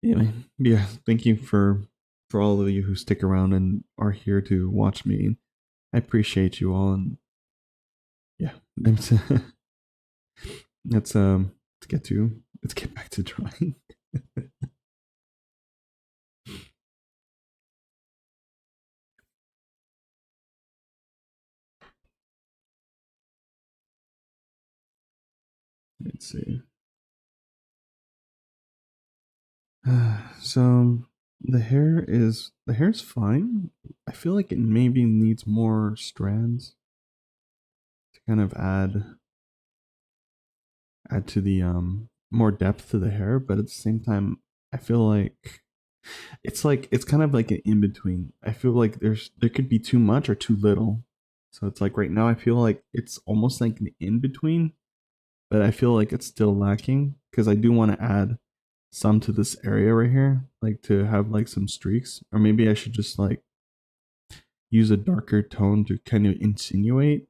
Anyway, yeah, thank you for all of you who stick around and are here to watch me. I appreciate you all, and yeah, let's let's let's get back to drawing. Let's see. So the hair is fine. I feel like it maybe needs more strands to kind of add to the more depth to the hair, but at the same time, I feel like it's kind of like an in between. I feel like there could be too much or too little. So it's like right now I feel like it's almost like an in between, but I feel like it's still lacking because I do want to add some to this area right here, like to have like some streaks, or maybe I should just like use a darker tone to kind of insinuate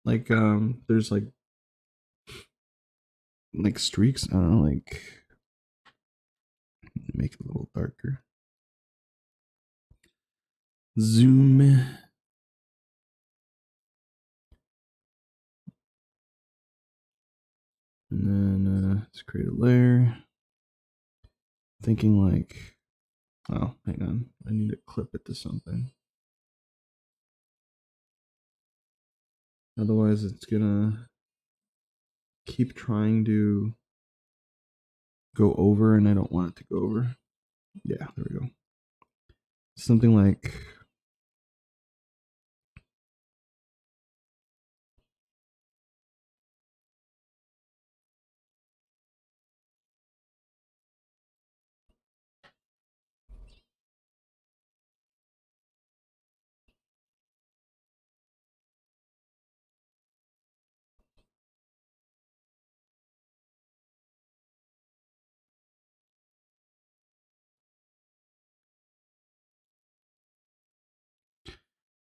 like there's like streaks. I don't know, like make it a little darker. Zoom. And then let's create a layer. Thinking like, oh, hang on, I need to clip it to something. Otherwise, it's gonna keep trying to go over, and I don't want it to go over. Yeah, there we go. Something like,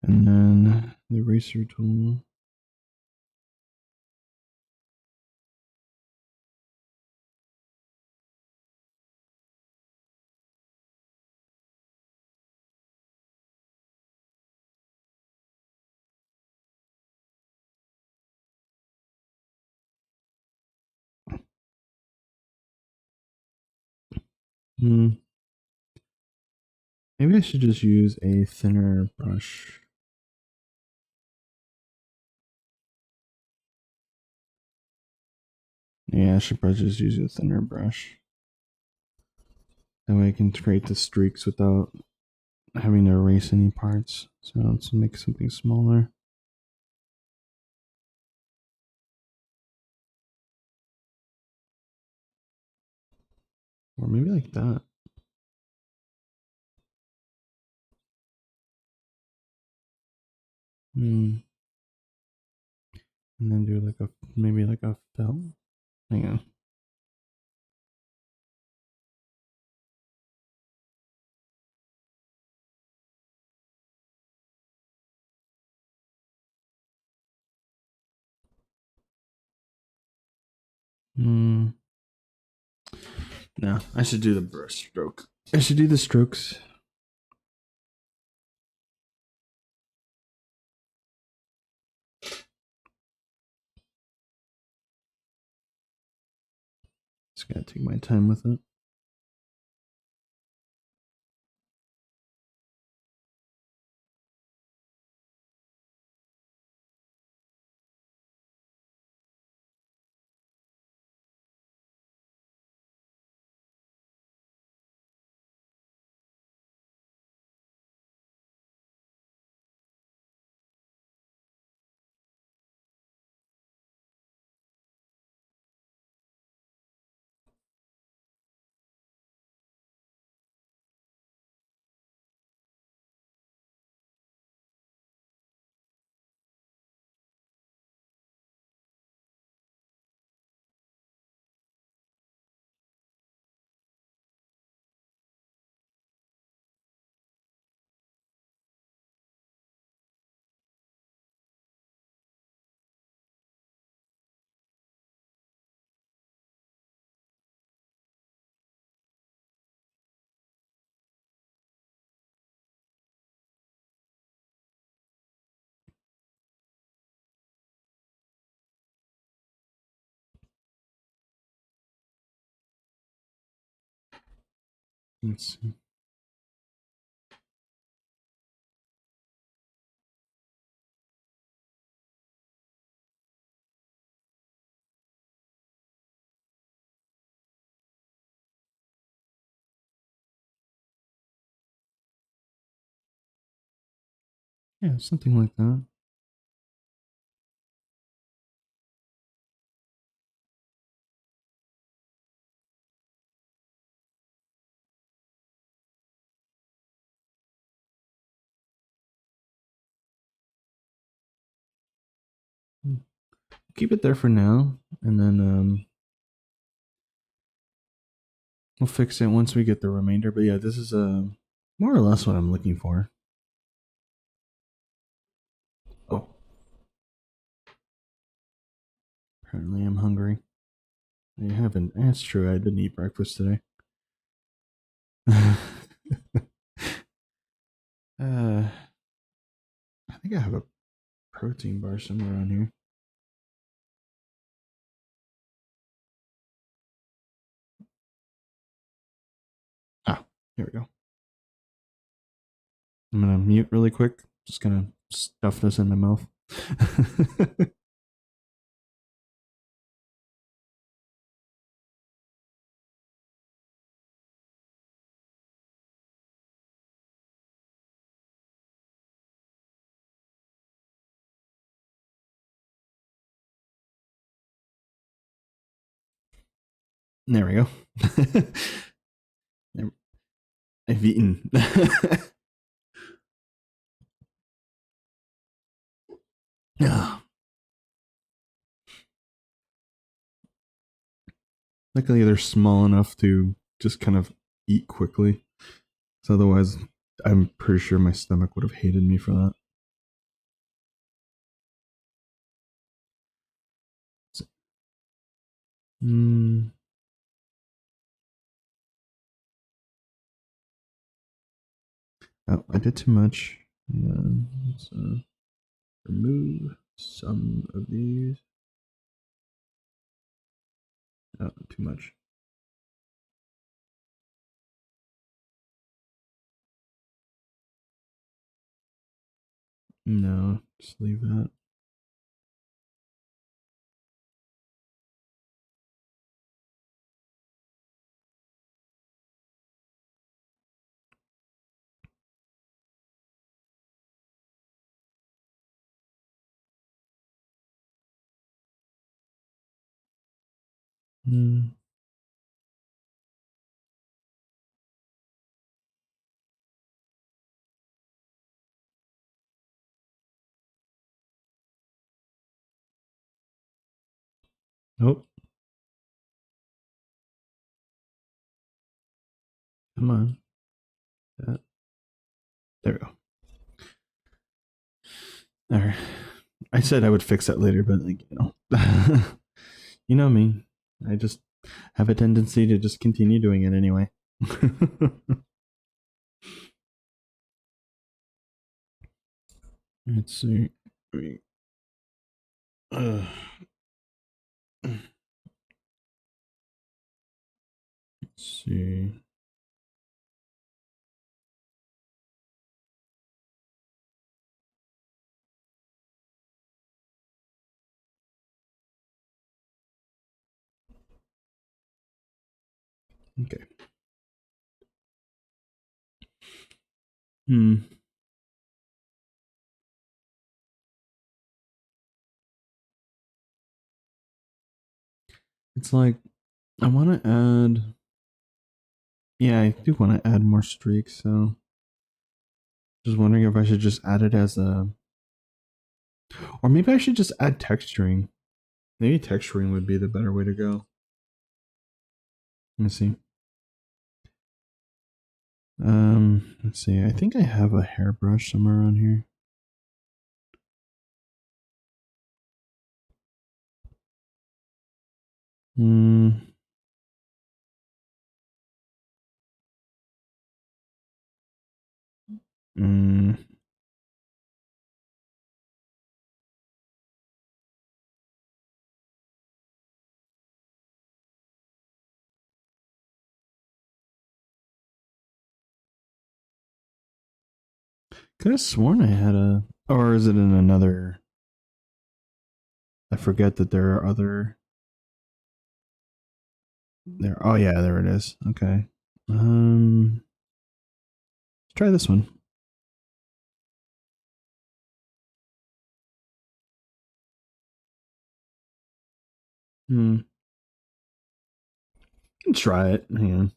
and then the eraser tool. Hmm. Maybe I should just use a thinner brush. Yeah, I should probably just use a thinner brush. That way I can create the streaks without having to erase any parts. So let's make something smaller. Or maybe like that. Hmm. And then do like a maybe like a felt. Hang on. Hmm. No, I should do the brush stroke. I should do the strokes. Just gotta take my time with it. Let's see. Yeah, something like that. Keep it there for now, and then we'll fix it once we get the remainder. But yeah, this is more or less what I'm looking for. Oh, apparently I'm hungry. I haven't. That's true. I didn't eat breakfast today. uh, I think I have a protein bar somewhere on here. Ah, here we go. I'm gonna mute really quick. Just gonna stuff this in my mouth. There we go. I've eaten. Yeah. Luckily, they're small enough to just kind of eat quickly. So otherwise, I'm pretty sure my stomach would have hated me for that. Mm, oh, I did too much. Yeah, let's remove some of these. Oh, too much. No, just leave that. Mm. Nope. Come on. That. There we go. All right. I said I would fix that later, but like you know me. I just have a tendency to just continue doing it anyway. Let's see. Uh, let's see. Okay. Hmm. It's like I want to add. Yeah, I do want to add more streaks. So just wondering if I should just add it as a, or maybe I should just add texturing. Maybe texturing would be the better way to go. Let me see. Let's see. I think I have a hairbrush somewhere around here. Hmm. Mm, Could have sworn I had a, or is it in another? I forget that there are other. There. Oh yeah, there it is. Okay. Let's try this one. Hmm. Can try it. Hang on.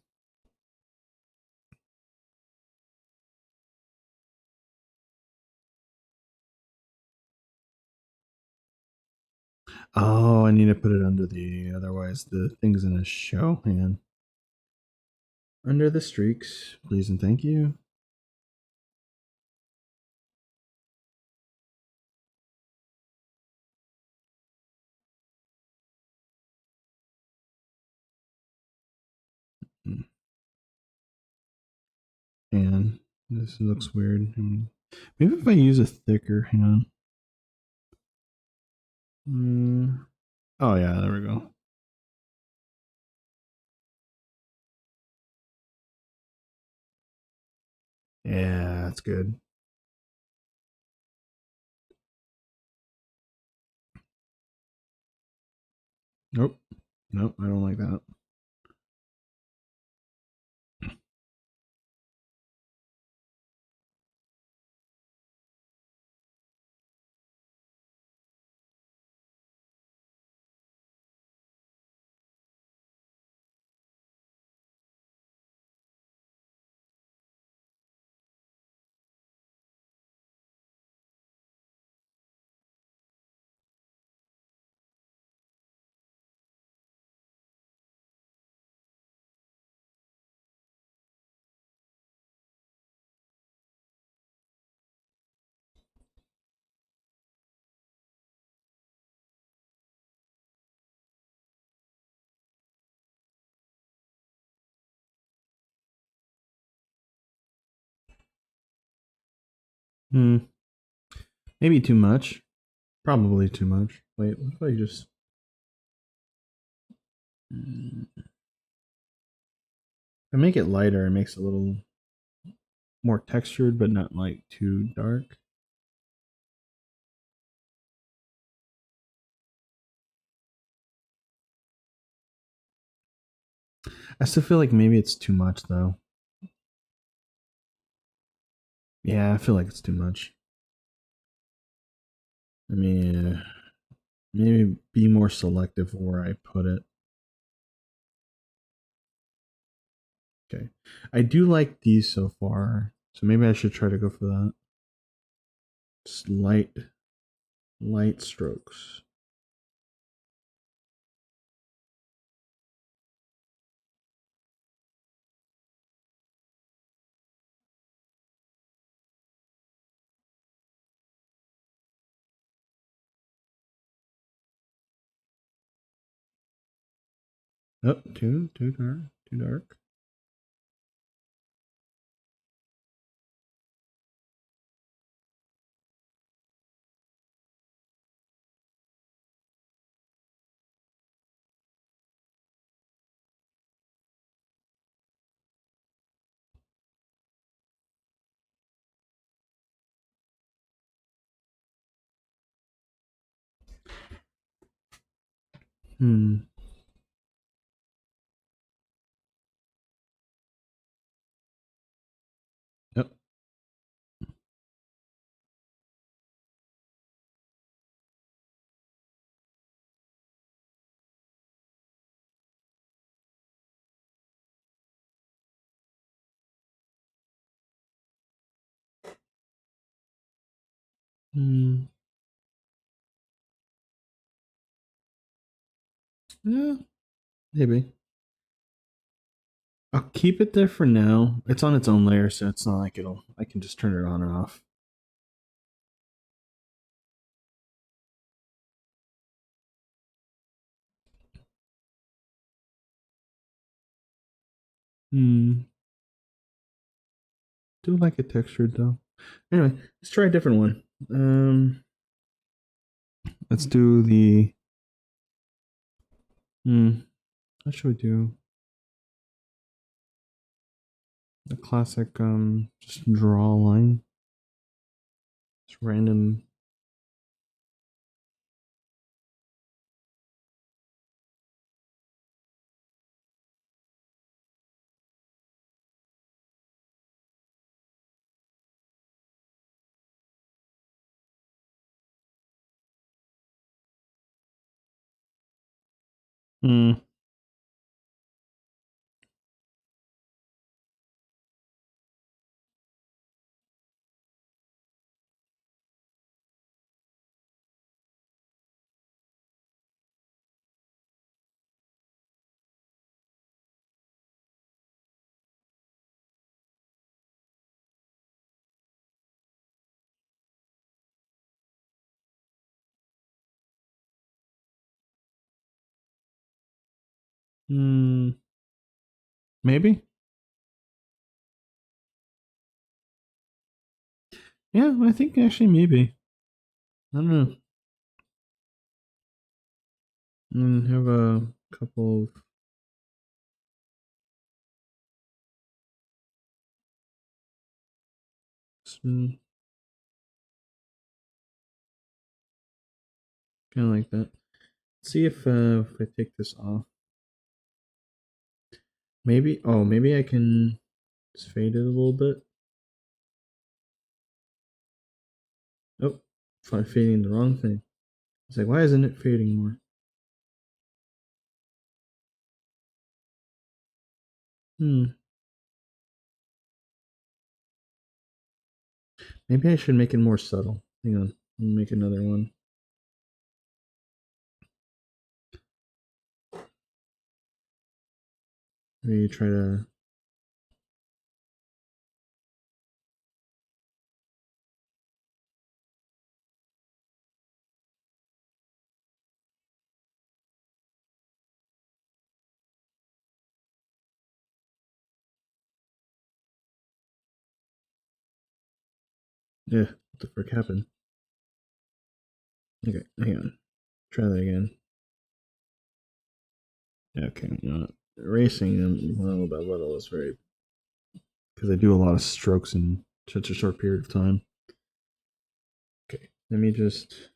Oh, I need to put it under the. Otherwise, the thing's in a show. Hang on. Under the streaks, please and thank you. And this looks weird. Maybe if I use a thicker. Hang on. Oh yeah, there we go. Yeah, that's good. Nope. Nope, I don't like that. Hmm. Maybe too much. Probably too much. Wait, what if I just. If I make it lighter, it makes it a little more textured, but not like too dark. I still feel like maybe it's too much though. Yeah, I feel like it's too much. I mean, maybe be more selective where I put it. Okay. I do like these so far, so maybe I should try to go for that. Just light strokes. Oh, too dark, too dark. Hmm. Yep. Hmm. Yeah, maybe. I'll keep it there for now. It's on its own layer, so it's not like it'll. I can just turn it on or off. Hmm. Do like it textured though. Anyway, let's try a different one. Let's do the. What should we do? The classic. Just draw a line. random. Hmm. Hmm. Maybe. Yeah, I think actually maybe. I don't know. And have a couple of kind of like that. See if I take this off. Maybe. Oh, maybe I can just fade it a little bit. Oh, I'm fading the wrong thing. It's like, why isn't it fading more? Hmm. Maybe I should make it more subtle. Hang on. Let me make another one. Maybe try to. Yeah, what the frick happened? Okay, hang on. Try that again. Yeah, okay, you know what? Erasing them little by little is very. Because I do a lot of strokes in such a short period of time. Okay, let me just.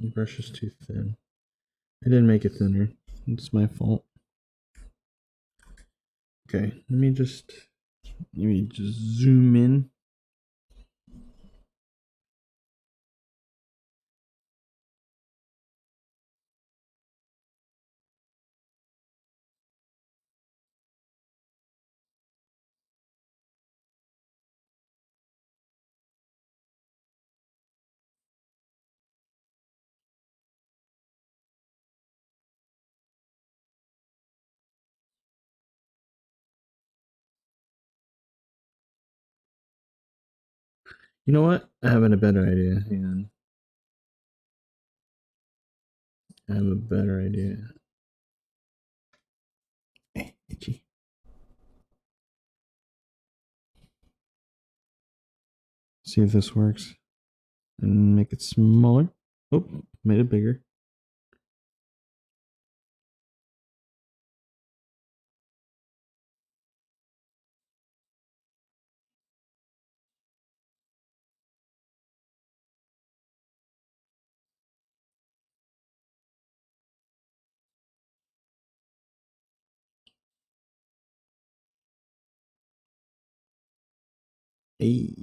The brush is too thin. I didn't make it thinner. It's my fault. Okay, let me just zoom in. You know what? I have a better idea. Hang on. I have a better idea. Itchy. See if this works. And make it smaller. Oh, made it bigger. Hey.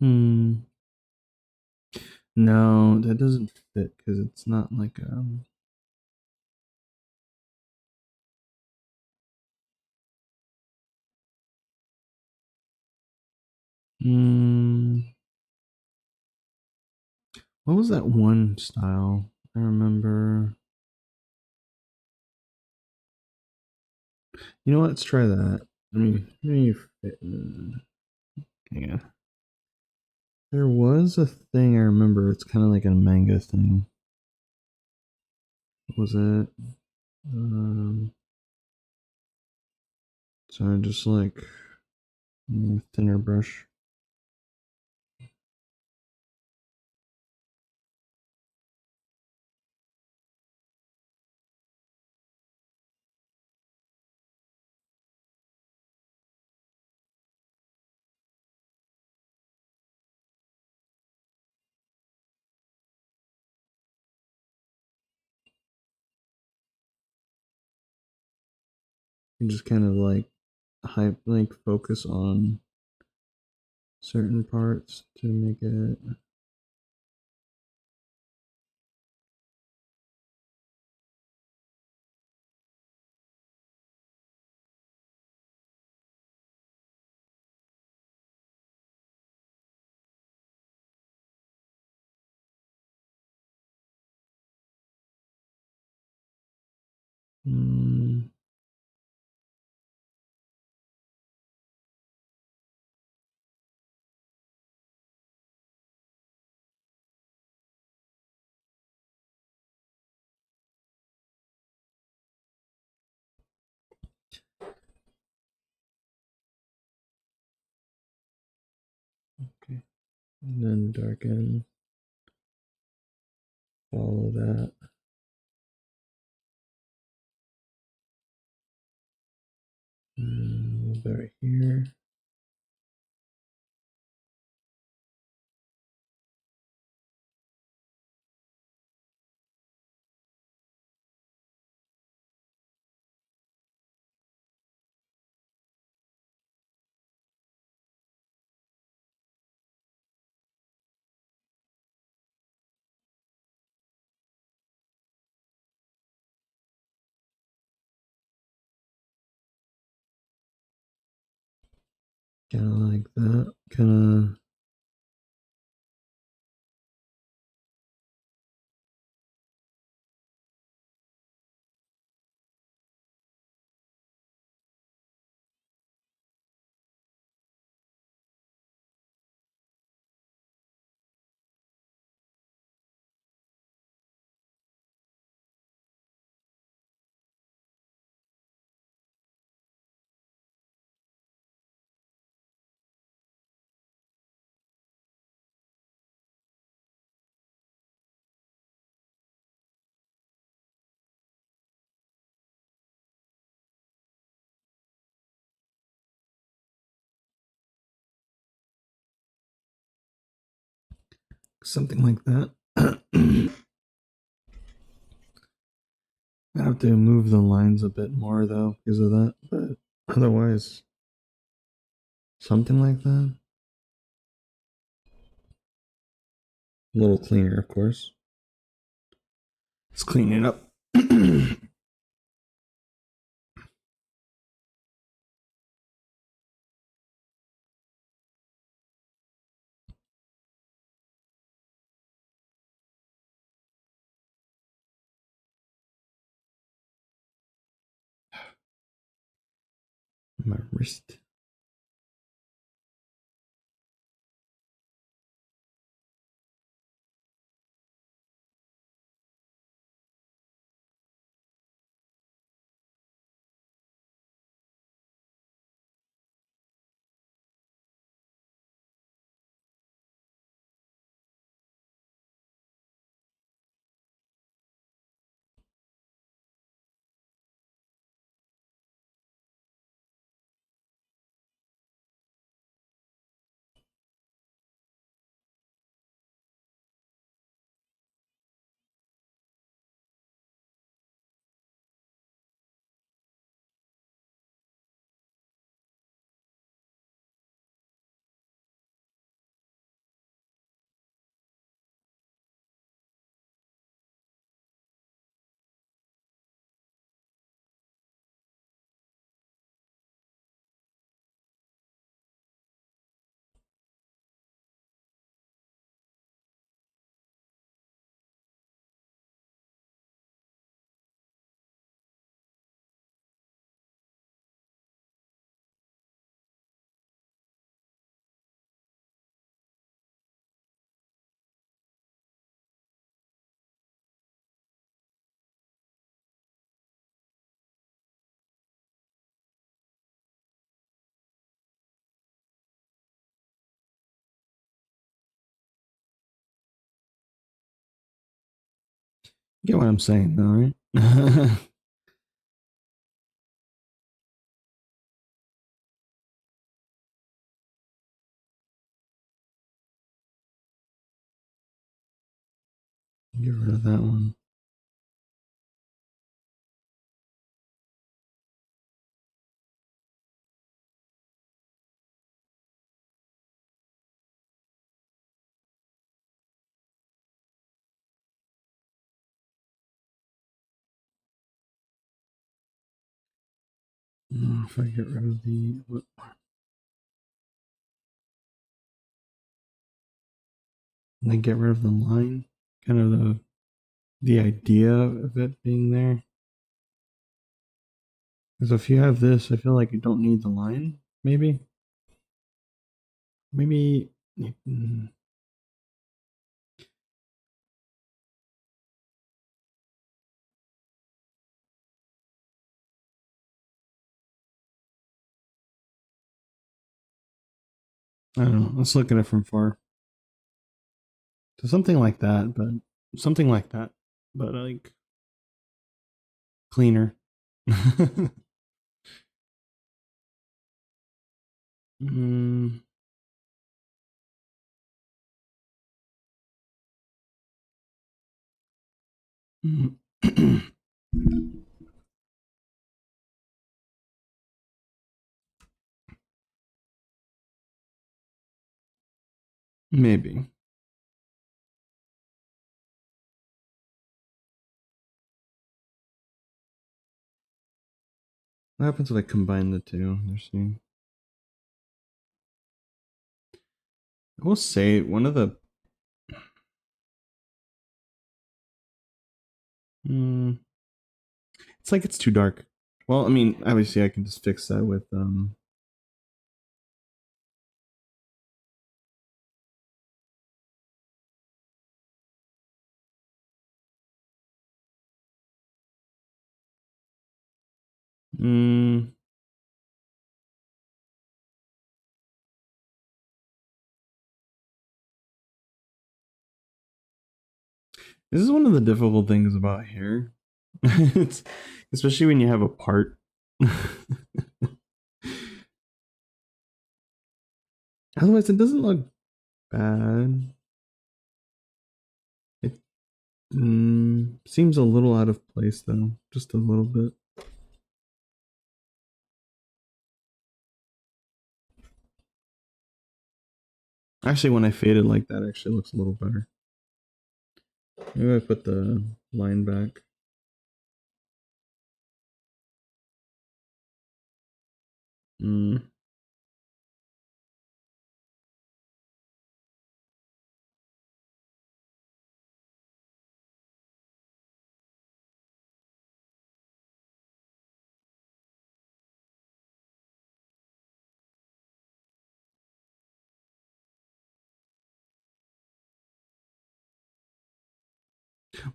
Hmm. No, that doesn't fit because it's not like Mm, what was that one style? I remember. You know what? Let's try that. Hang on. There was a thing I remember. It's kind of like a manga thing. What was it? Um, so I just like thinner brush. And just kind of like focus on certain parts to make it. Mm, okay, and then darken. Follow that. A little bit right here. Kind of like that. Kind of. Something like that. I have to move the lines a bit more though because of that, but otherwise, something like that. A little cleaner, of course. Let's clean it up. My wrist. Get what I'm saying, though, right? Get rid of that one. If I get rid of the what, and then get rid of the line, kind of the idea of it being there. Because if you have this, I feel like you don't need the line. Maybe. mm, I don't know. Let's look at it from far. So something like that, but like cleaner. mm, mm. Maybe. What happens if I combine the two? Let's see. I will say one of the. Mm, it's like it's too dark. Well, I mean, obviously I can just fix that with mm, this is one of the difficult things about hair. It's especially when you have a part. Otherwise, it doesn't look bad. It seems a little out of place though, just a little bit. Actually, when I fade it like that, it actually looks a little better. Maybe I put the line back. Mm.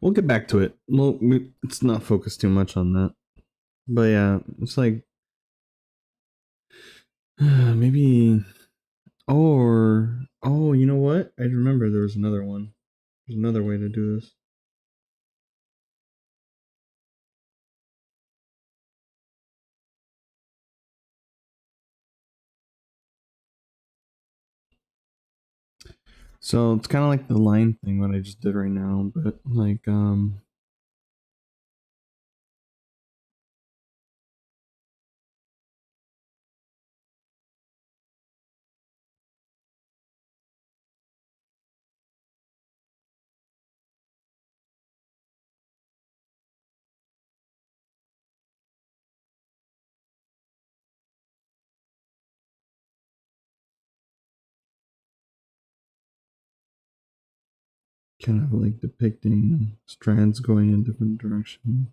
We'll get back to it. Well, it's not focused too much on that. But yeah, it's like maybe. Oh, you know what? I remember there was another one. There's another way to do this. So it's kind of like the line thing what I just did right now, but like kind of like depicting strands going in different directions.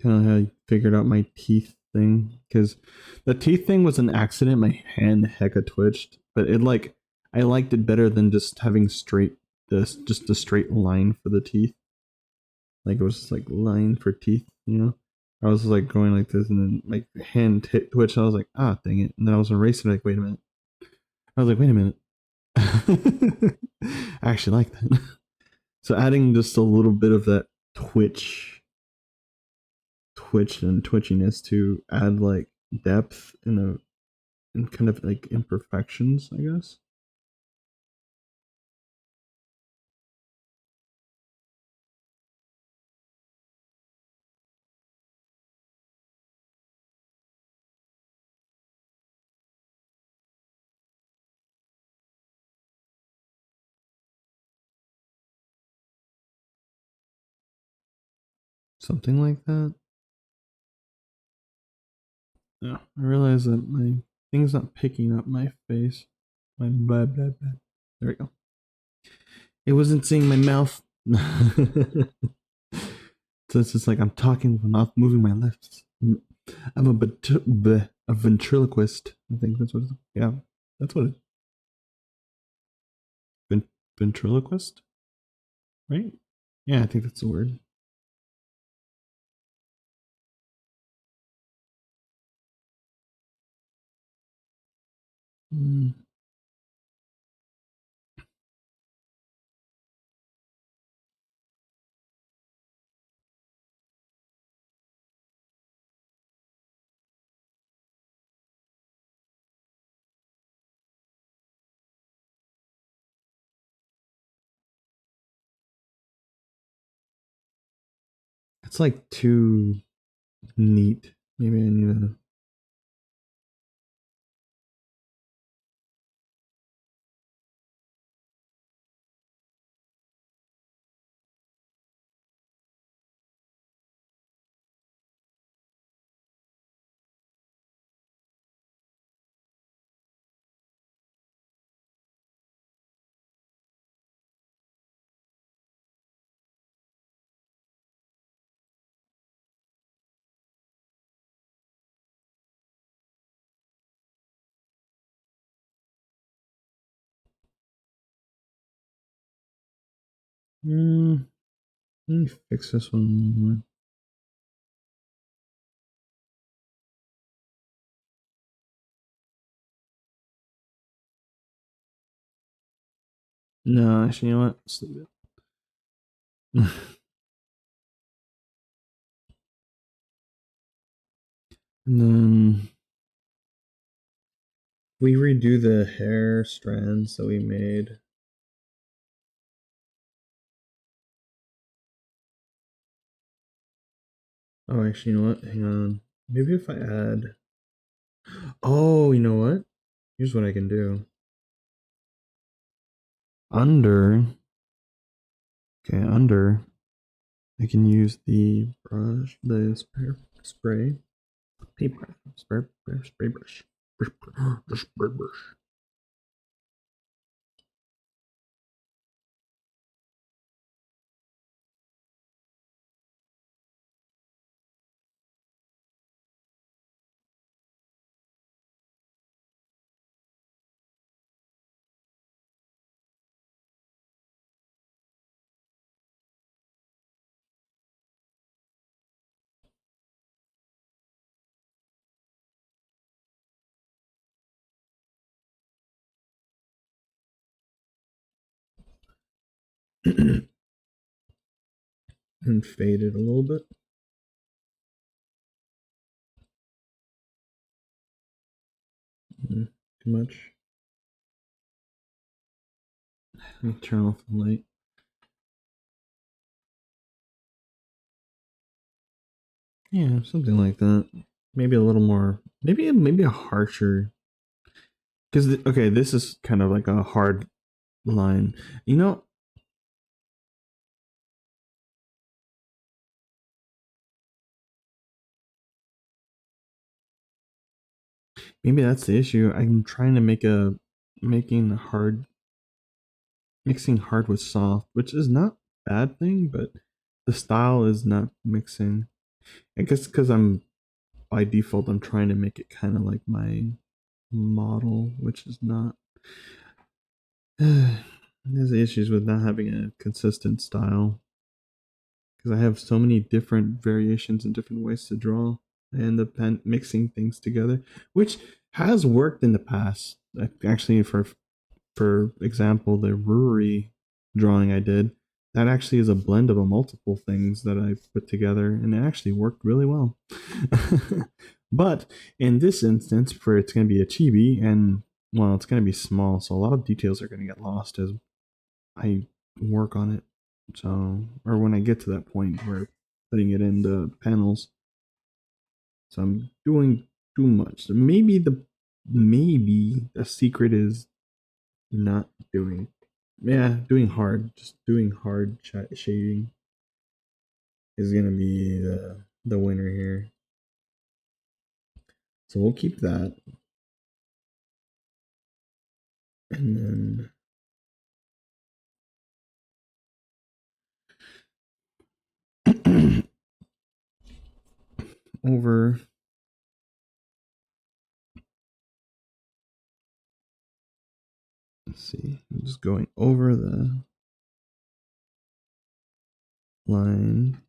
Kind of how I figured out my teeth thing because the teeth thing was an accident. My hand hecka twitched, but it like I liked it better than just having straight this just a straight line for the teeth. Like it was just like line for teeth, you know. I was like going like this, and then my hand twitched. And I was like, ah, dang it! And then I was erasing. Like, wait a minute. I was like, wait a minute. I actually like that. So adding just a little bit of that twitch and twitchiness to add like depth in a and kind of like imperfections, I guess. Something like that. Yeah, I realize that my thing's not picking up my face. My blah blah blah. There we go. It wasn't seeing my mouth. So it's just like I'm talking with my mouth moving my lips. I'm a ventriloquist. I think that's what. Yeah, that's what. Ven- Ventriloquist, right? Yeah, I think that's the word. Mm. It's like too neat. Maybe I need to. Mm, let me fix this one more. No, actually, you know what? Let's leave it. And then we redo the hair strands that we made. Oh, actually, you know what? Hang on. Maybe if I add. Oh, you know what? Here's what I can do. Under. Okay, under. I can use the brush, the spray, paper, spray brush, the spray brush. And fade it a little bit. Too much. Let me turn off the light. Yeah, something like that. Maybe a little more. Maybe a harsher. Because okay, this is kind of like a hard line. You know, maybe that's the issue. I'm trying to making hard mixing hard with soft, which is not a bad thing, but the style is not mixing. I guess because I'm by default I'm trying to make it kind of like my model, which is not. There's issues with not having a consistent style because I have so many different variations and different ways to draw. I end up mixing things together, which has worked in the past. Actually, for example, the Ruri drawing I did, that actually is a blend of a multiple things that I put together, and it actually worked really well. But in this instance, for it's going to be a chibi, and well, it's going to be small, so a lot of details are going to get lost as I work on it. So, or when I get to that point where putting it in the panels, so I'm doing too much. So maybe the secret is not doing, yeah, doing hard, just doing hard shading is gonna be the winner here. So we'll keep that, and then over. Let's see. I'm just going over the line.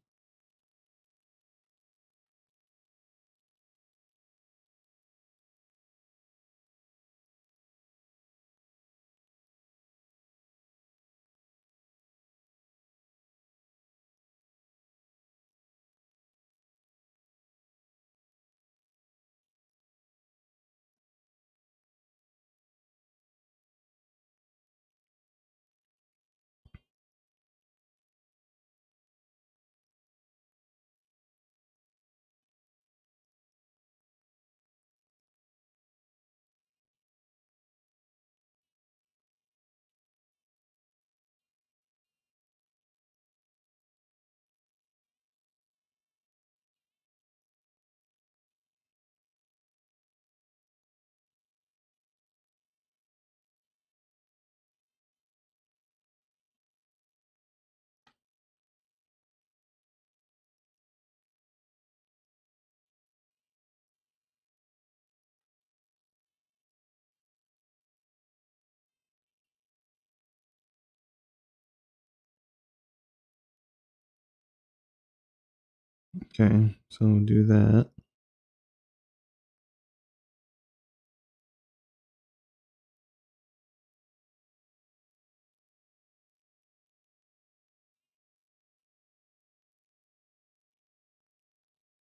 Okay, so do that.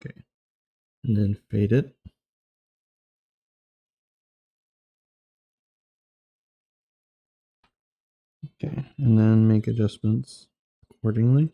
Okay, and then fade it. Okay, and then make adjustments accordingly.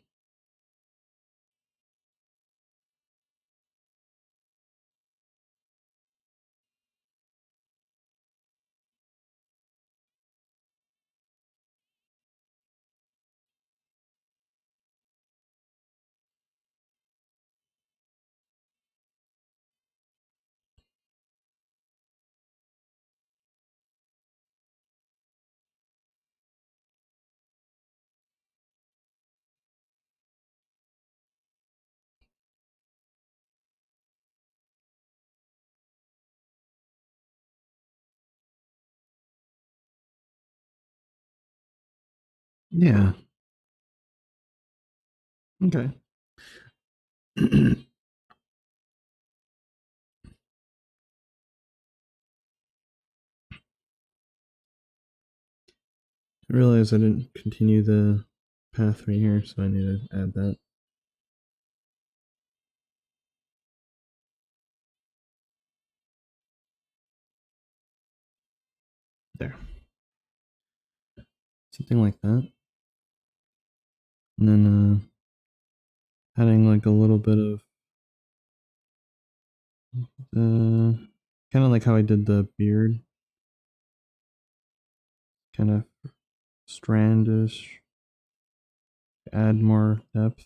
Yeah. Okay. I realized I didn't continue the path right here, so I need to add that. There. Something like that. And then adding like a little bit of kind of like how I did the beard, kind of strandish, add more depth.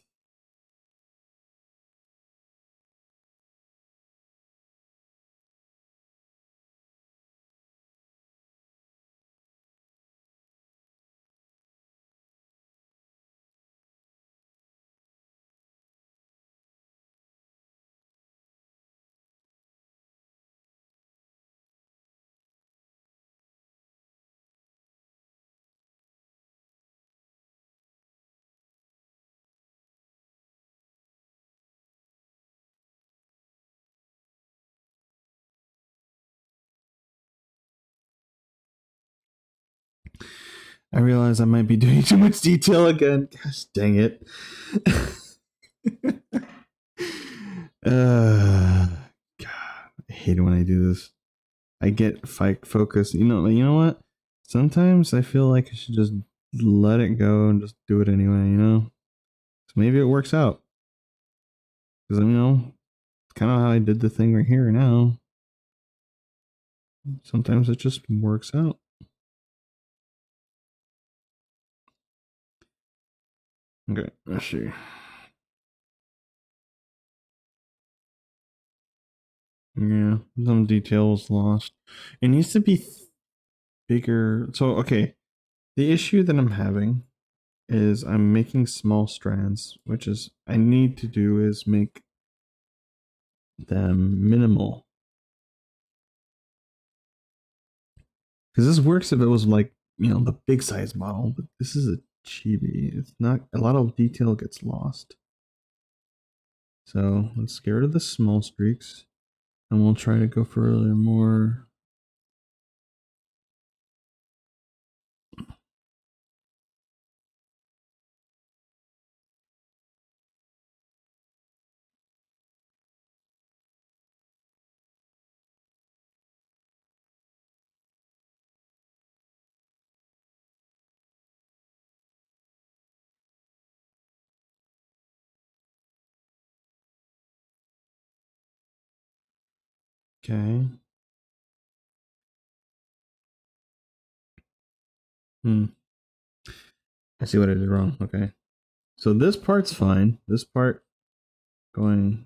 I realize I might be doing too much detail again. Gosh dang it. God, I hate it when I do this. I get focused. You know what? Sometimes I feel like I should just let it go and just do it anyway, you know? So maybe it works out. Because, it's kind of how I did the thing right here now. Sometimes it just works out. Okay, let's see. Yeah, some details lost. It needs to be bigger. So, okay, the issue that I'm having is I'm making small strands, which is I need to do is make them minimal. Because this works if it was like, the big size model, but this is a chibi. It's not, a lot of detail gets lost. So let's get rid of the small streaks and we'll try to go for more. Okay. I see what I did wrong. Okay. So this part's fine. This part going.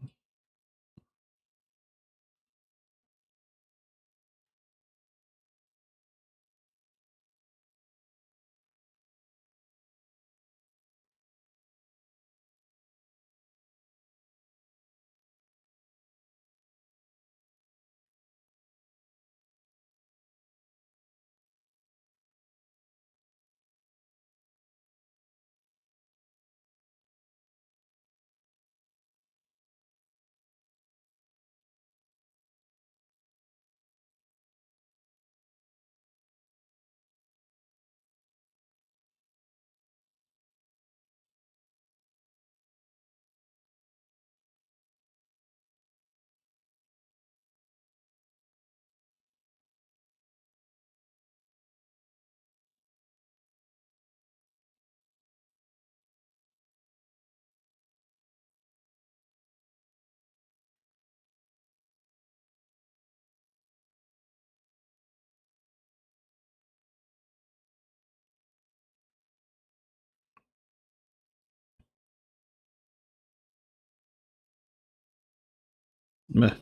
Meh.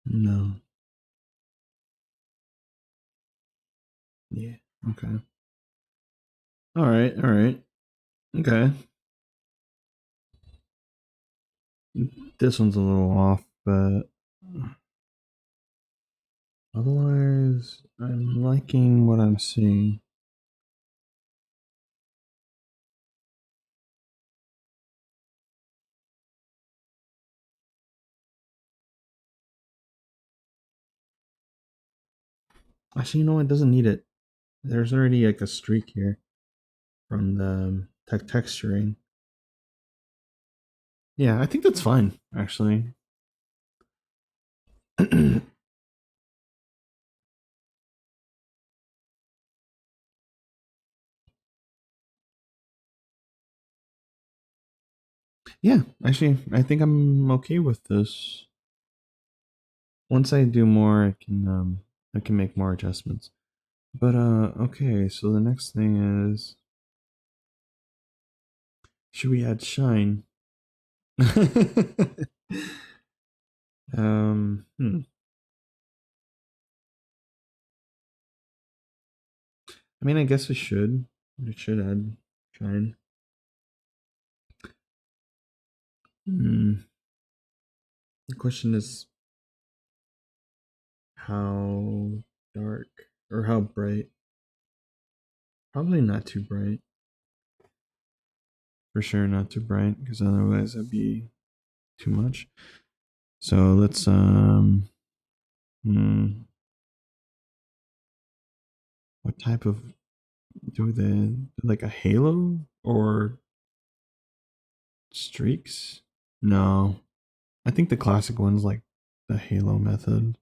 No. Yeah. Okay. All right. All right. Okay. This one's a little off, but otherwise, I'm liking what I'm seeing. Actually, it doesn't need it. There's already like a streak here from the texturing. Yeah, I think that's fine, actually. Yeah, Yeah, actually, I think I'm okay with this. Once I do more, I can make more adjustments. But okay, so the next thing is, should we add shine? Hmm. I mean, I guess we should. We should add shine. Hmm. The question is how dark or how bright. Probably not too bright. For sure, not too bright, because otherwise that'd be too much. So let's hmm, what type of do they like a halo or streaks? No, I think the classic one's like the halo method.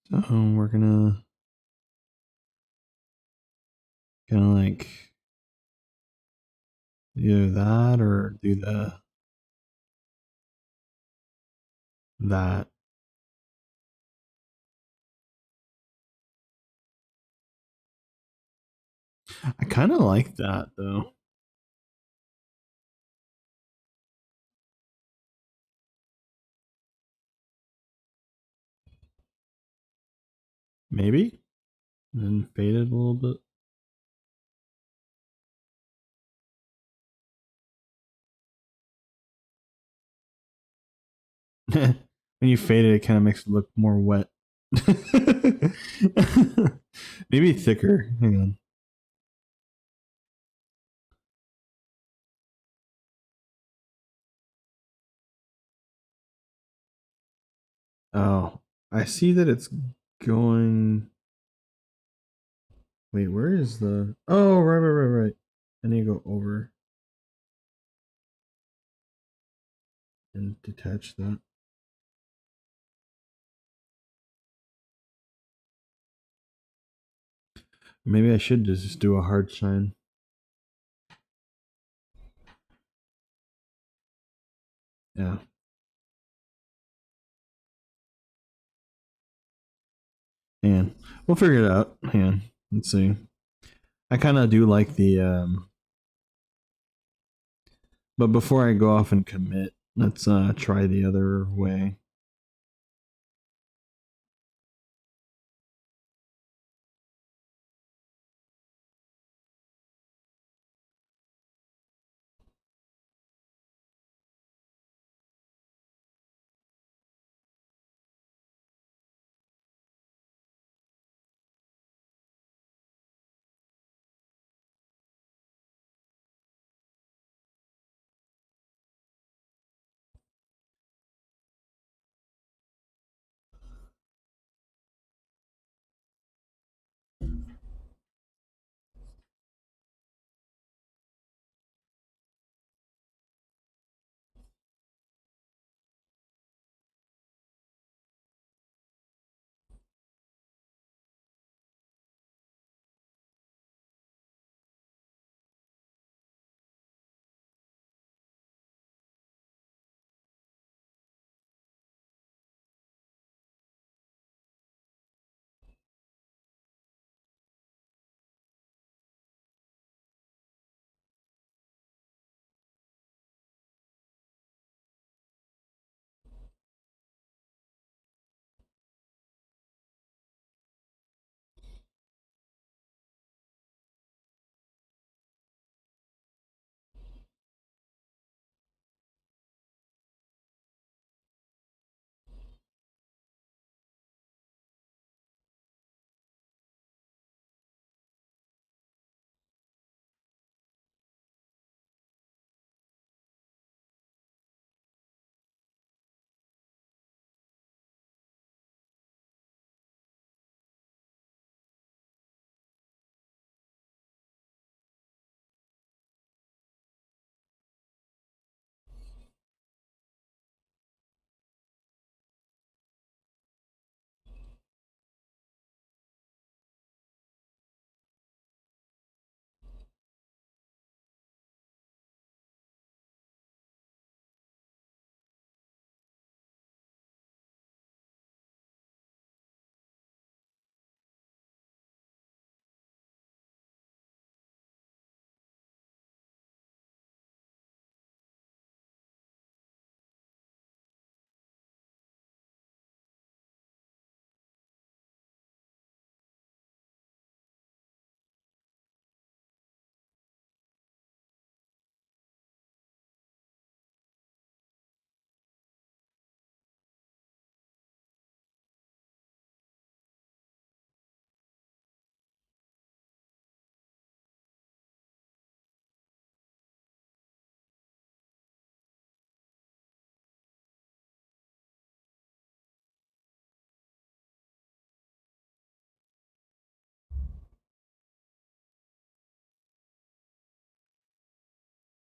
So we're gonna like do that or do that. I kind of like that though. Maybe and fade it a little bit. When you fade it, it kind of makes it look more wet. Maybe thicker. Hang on. Oh, I see that it's going. Wait, where is the? Oh, right. I need to go over and detach that. Maybe I should just do a hard shine. Yeah, and we'll figure it out. Hang on, let's see. I kind of do like the but before I go off and commit, let's try the other way.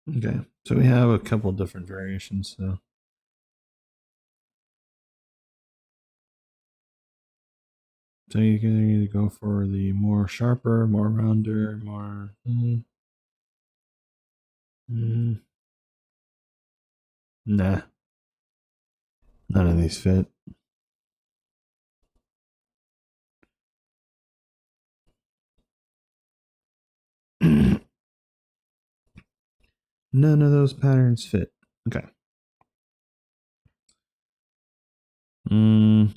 Okay, so we have a couple different variations. So you can either go for the more sharper, more rounder, more. Mm, nah, none of these fit. None of those patterns fit. Okay.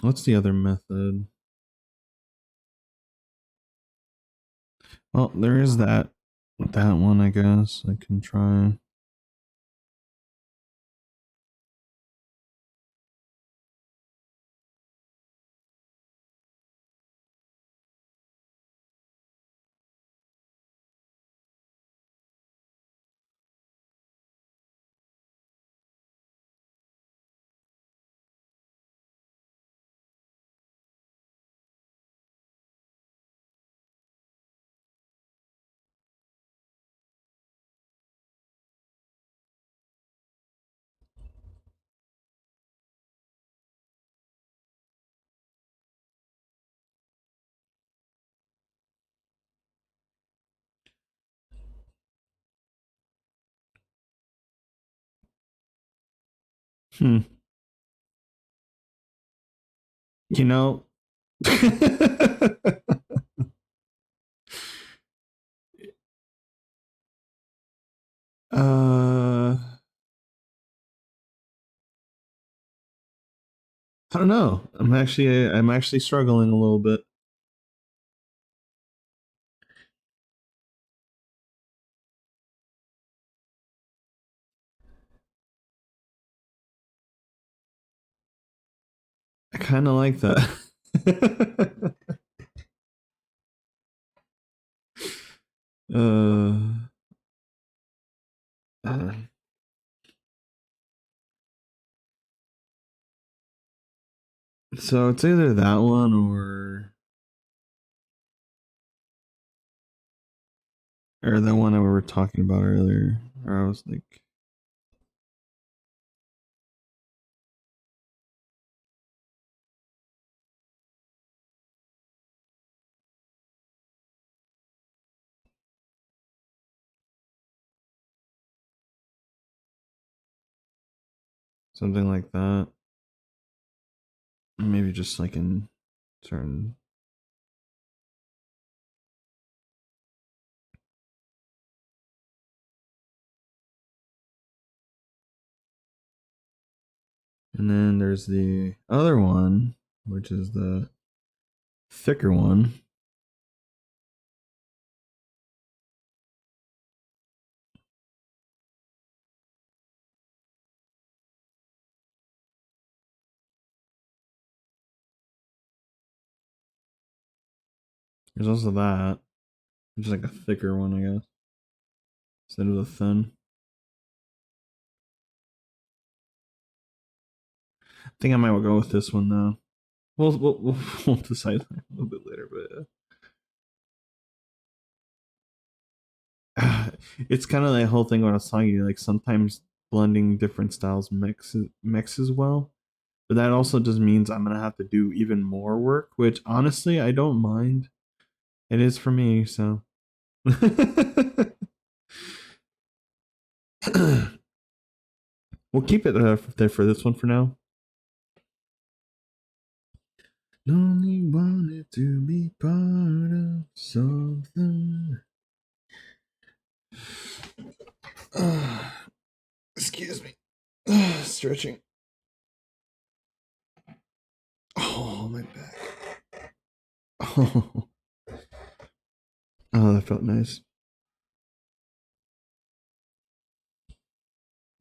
What's the other method? Well, there is that one. I guess I can try. Hmm. You know. uh, I don't know. I'm actually struggling a little bit. I kind of like that. uh, uh, so it's either that one or the one that we were talking about earlier. Or I was like, something like that. Maybe just like in certain. And then there's the other one, which is the thicker one. There's also that, which is like a thicker one, I guess, instead of the thin. I think I might go with this one though. We'll decide that a little bit later, but it's kind of the whole thing what I was telling you. Like sometimes blending different styles mixes well, but that also just means I'm gonna have to do even more work, which honestly I don't mind. It is for me, so. We'll keep it there for this one for now. Only wanted to be part of something. Excuse me. Stretching. Oh, my back. Oh, oh, that felt nice.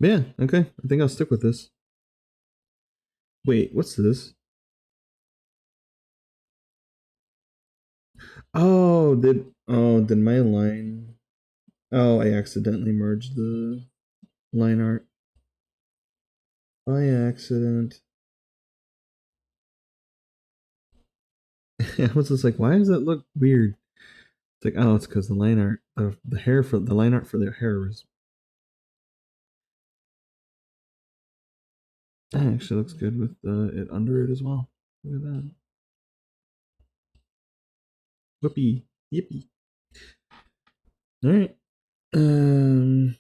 Yeah, okay. I think I'll stick with this. Wait, what's this? Oh, did my line? Oh, I accidentally merged the line art by accident. I was just like, why does that look weird? It's like, oh, it's because the line art, the line art for their hair was It actually looks good with it under it as well. Look at that. Whoopee. Yippee. All right. Um.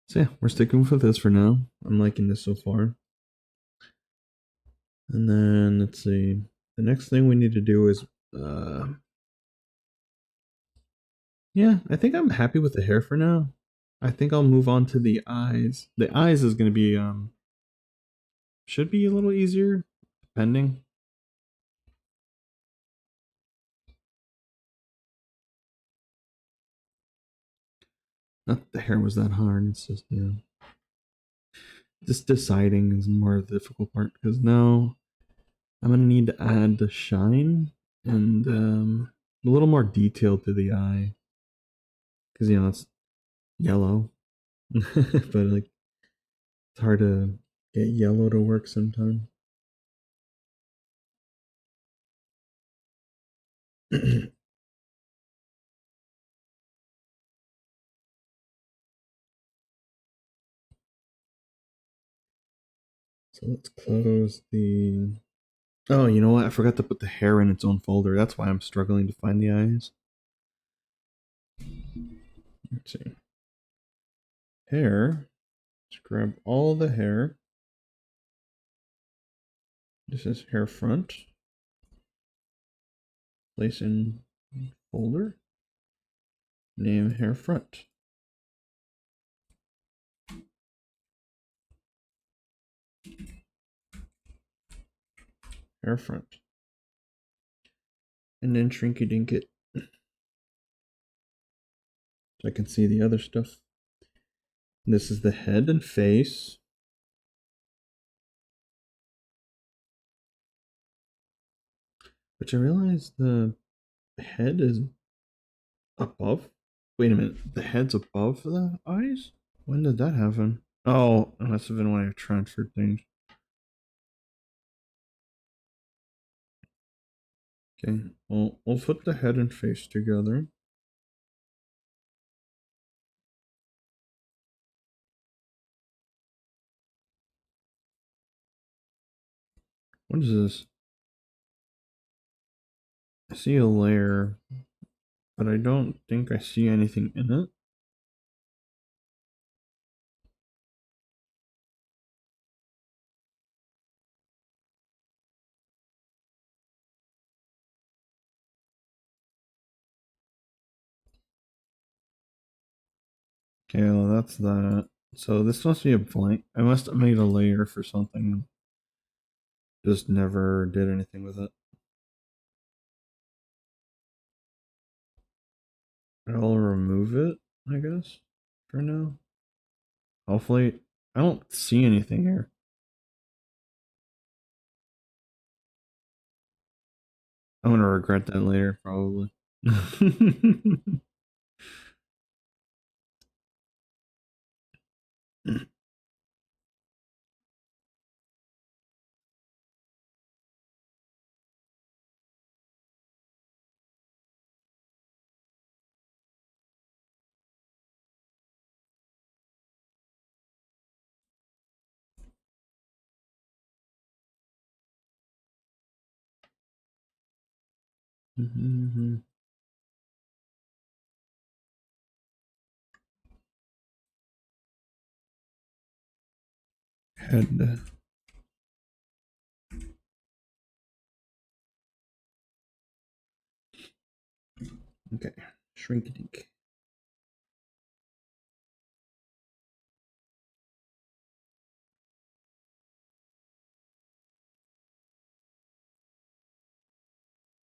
So yeah, we're sticking with this for now. I'm liking this so far. And then let's see. The next thing we need to do is yeah, I think I'm happy with the hair for now. I think I'll move on to the eyes. The eyes is gonna be should be a little easier, depending. Not that the hair was that hard, it's just just deciding is more the difficult part because now I'm gonna need to add the shine and a little more detail to the eye. Because it's yellow. But like it's hard to get yellow to work sometimes. So let's close the. Oh, you know what? I forgot to put the hair in its own folder. That's why I'm struggling to find the eyes. Let's see. Hair. Let's grab all the hair. This is hair front. Place in folder. Name hair front. Hair front. And then shrinky dink it. So I can see the other stuff. This is the head and face. Which I realize the head is above. Wait a minute. The head's above the eyes? When did that happen? Oh, it must have been when I transferred things. Okay, well, we'll put the head and face together. What is this? I see a layer, but I don't think I see anything in it. Okay, well, that's that. So this must be a blank. I must have made a layer for something. Just never did anything with it. I'll remove it, I guess, for now. Hopefully, I don't see anything here. I'm gonna regret that later, probably. Head. Okay, shrink dink.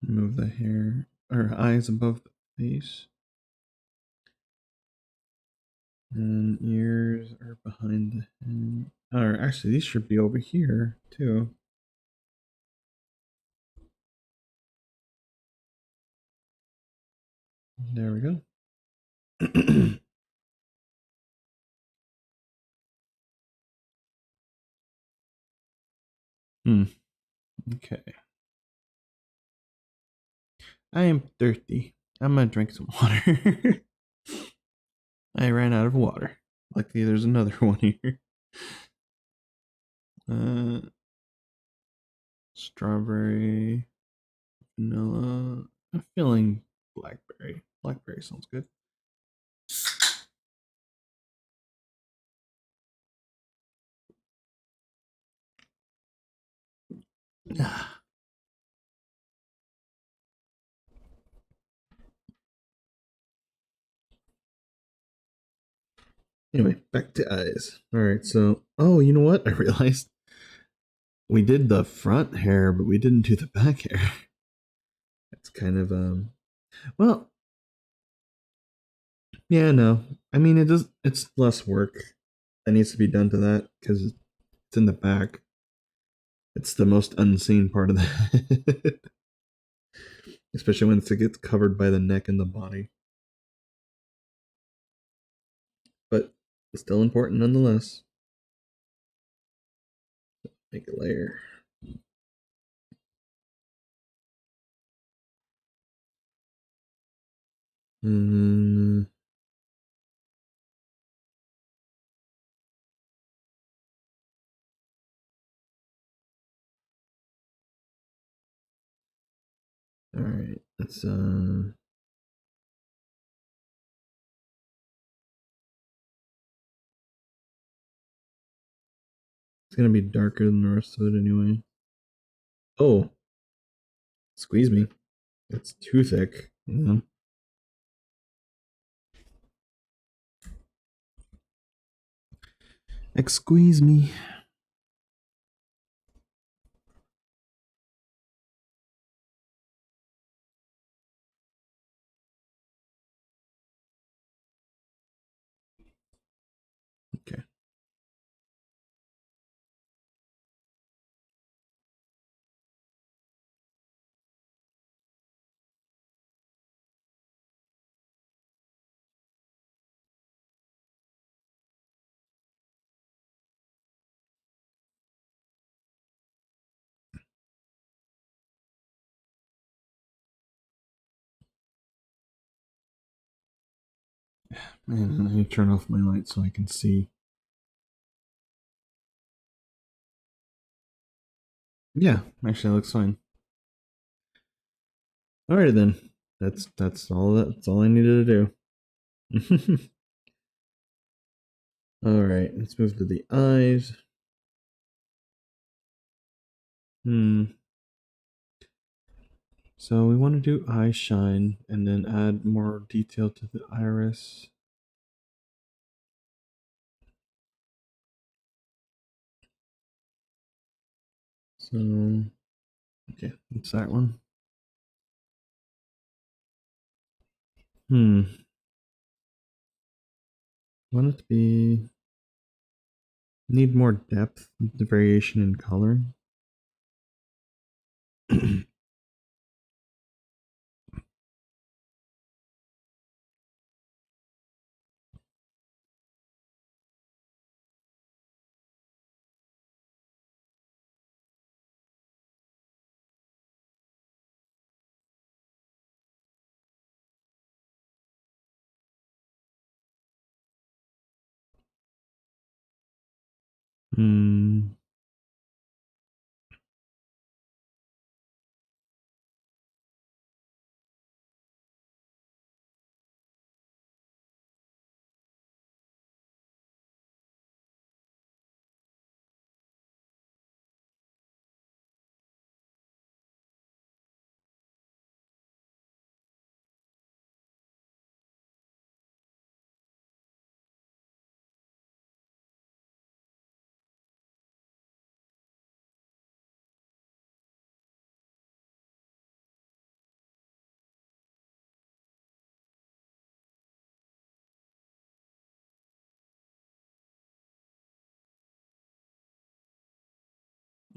Move the hair or eyes above the face. And ears are behind the head. Or actually, these should be over here too. There we go. Okay. I am thirsty. I'm gonna drink some water. I ran out of water. Luckily, there's another one here. Uh, Strawberry, vanilla. I'm feeling blackberry. Blackberry sounds good. Anyway, back to eyes. All right, so you know what? I realized we did the front hair, but we didn't do the back hair. It's kind of well, yeah, no. I mean, it does. It's less work that needs to be done to that because it's in the back. It's the most unseen part of the head, especially when it gets covered by the neck and the body. But it's still important nonetheless. Make a layer. Mm, all right, it's gonna be darker than the rest of it anyway. Oh, squeeze me. It's too thick. Yeah. Squeeze me. Okay. Man, I need to turn off my light so I can see. Yeah, actually, that looks fine. Alright then. That's all I needed to do. Alright, let's move to the eyes. Hmm. So we want to do eye shine and then add more detail to the iris. So okay, it's that one. Hmm. Want it to be need more depth, the variation in color. Hmm.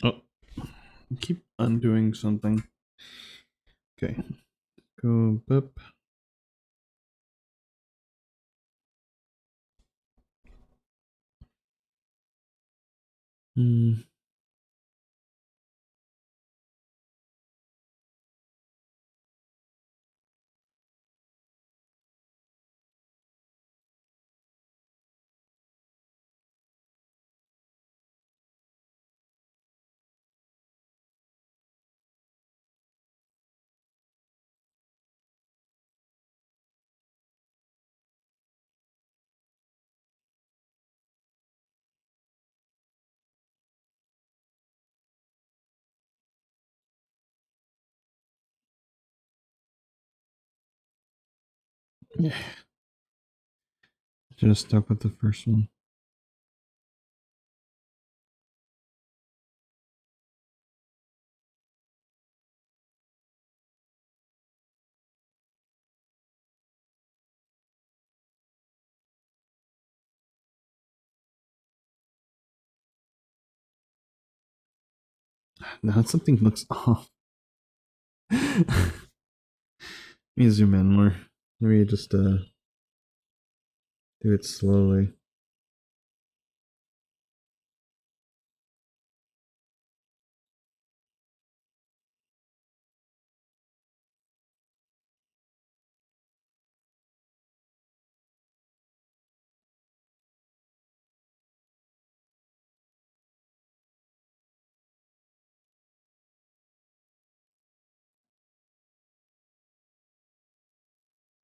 Oh, keep undoing something. Okay, go up. Hmm. Yeah. Just stuck with the first one. Now something looks off. Let me zoom in more. Maybe just do it slowly.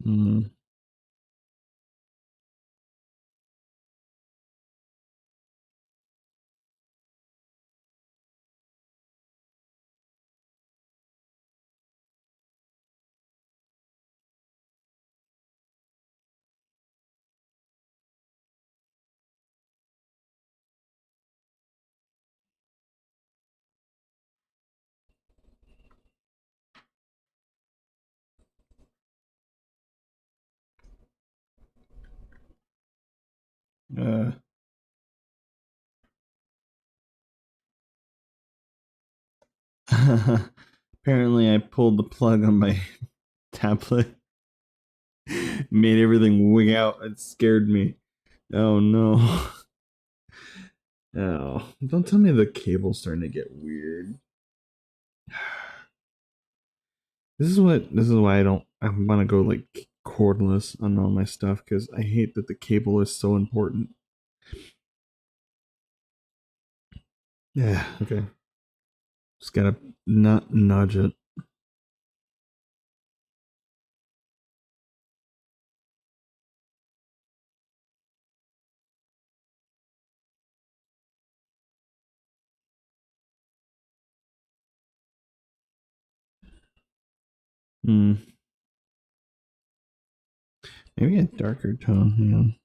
Mm. Uh, Apparently, I pulled the plug on my tablet, made everything wig out. It scared me. Oh no. Oh, don't tell me the cable's starting to get weird. This is why I want to go like cordless on all my stuff because I hate that the cable is so important. Yeah, okay. Just gotta not nudge it. Hmm. Maybe a darker tone. Hang on.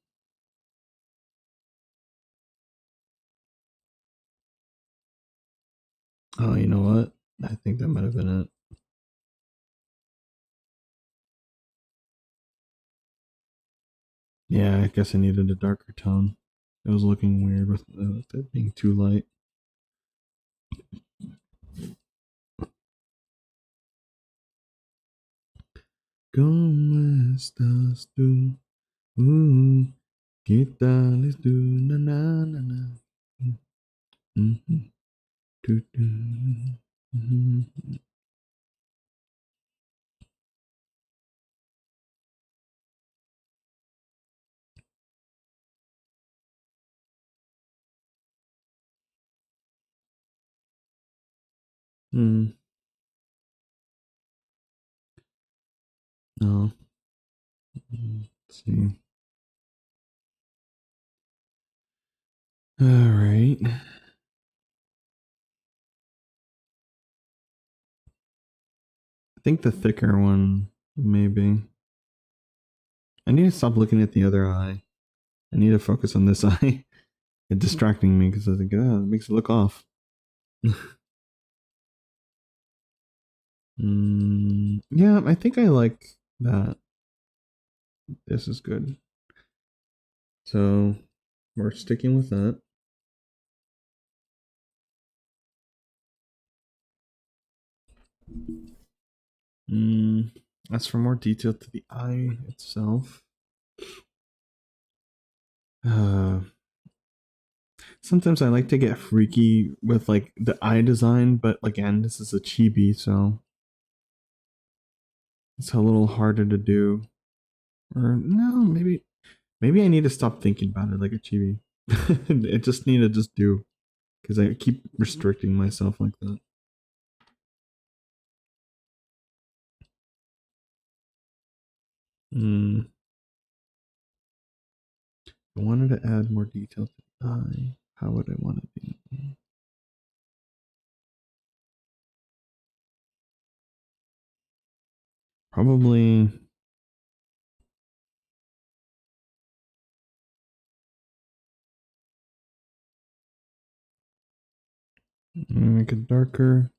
Oh, you know what? I think that might have been it. Yeah, I guess I needed a darker tone. It was looking weird with it being too light. ¿Cómo estás tú? ¿Qué tal es tú? Na, na, na, na. Mhm. Du, du. Mhm. Mm. No. Let's see. All right. I think the thicker one, maybe. I need to stop looking at the other eye. I need to focus on this eye. It's distracting me because I think, oh, it makes it look off. Yeah, I think I like that. This is good. So we're sticking with that. Mm, as for more detail to the eye itself, uh, sometimes I like to get freaky with like the eye design, but again, this is a chibi, so it's a little harder to do. Or no, maybe I need to stop thinking about it like a chibi. I just need to just do because I keep restricting myself like that. Mm, I wanted to add more detail to the eye. How would I want it to be? Probably Make it darker.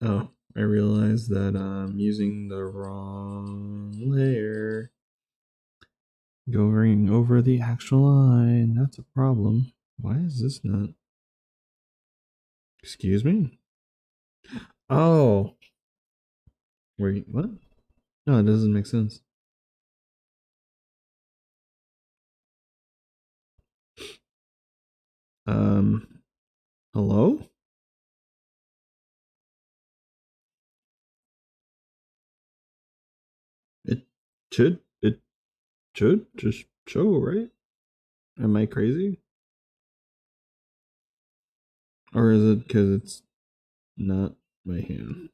Oh, I realized that I'm using the wrong layer. Going over the actual line. That's a problem. Why is this not? Excuse me? Oh. Wait, what? No, it doesn't make sense. Um, hello? It it should just show, right? Am I crazy? Or is it because it's not my hand?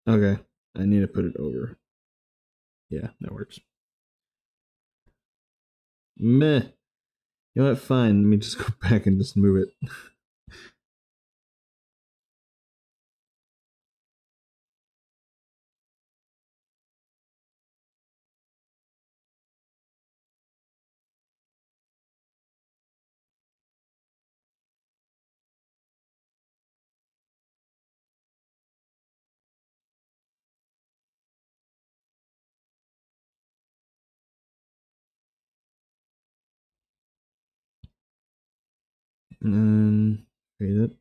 Okay, I need to put it over. Yeah, that works. Meh. You know what? Fine. Let me just go back and just move it. And then fade it.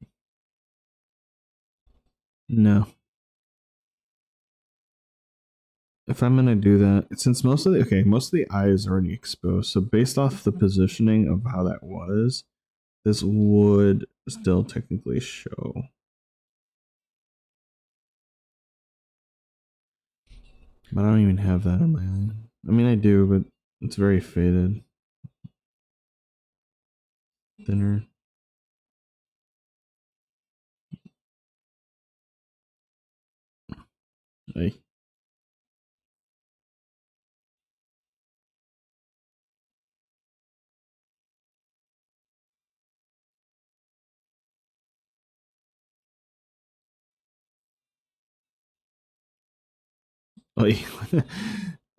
No. If I'm gonna do that, since most of the eye is already exposed, so based off the positioning of how that was, this would still technically show. But I don't even have that on my eye. I mean, I do, but it's very faded, thinner. Like, like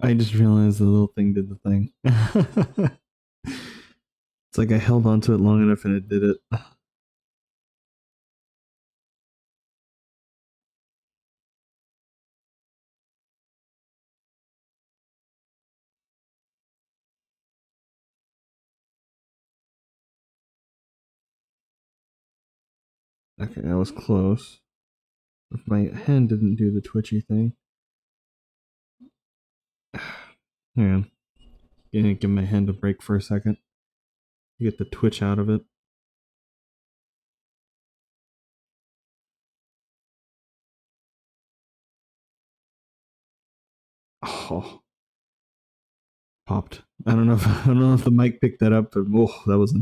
I just realized the little thing did the thing. It's like I held onto it long enough and it did it. Okay, I was close. If my hand didn't do the twitchy thing. Hang on. Gonna give my hand a break for a second. Get the twitch out of it. Oh, popped. I don't know if the mic picked that up, but oh, that was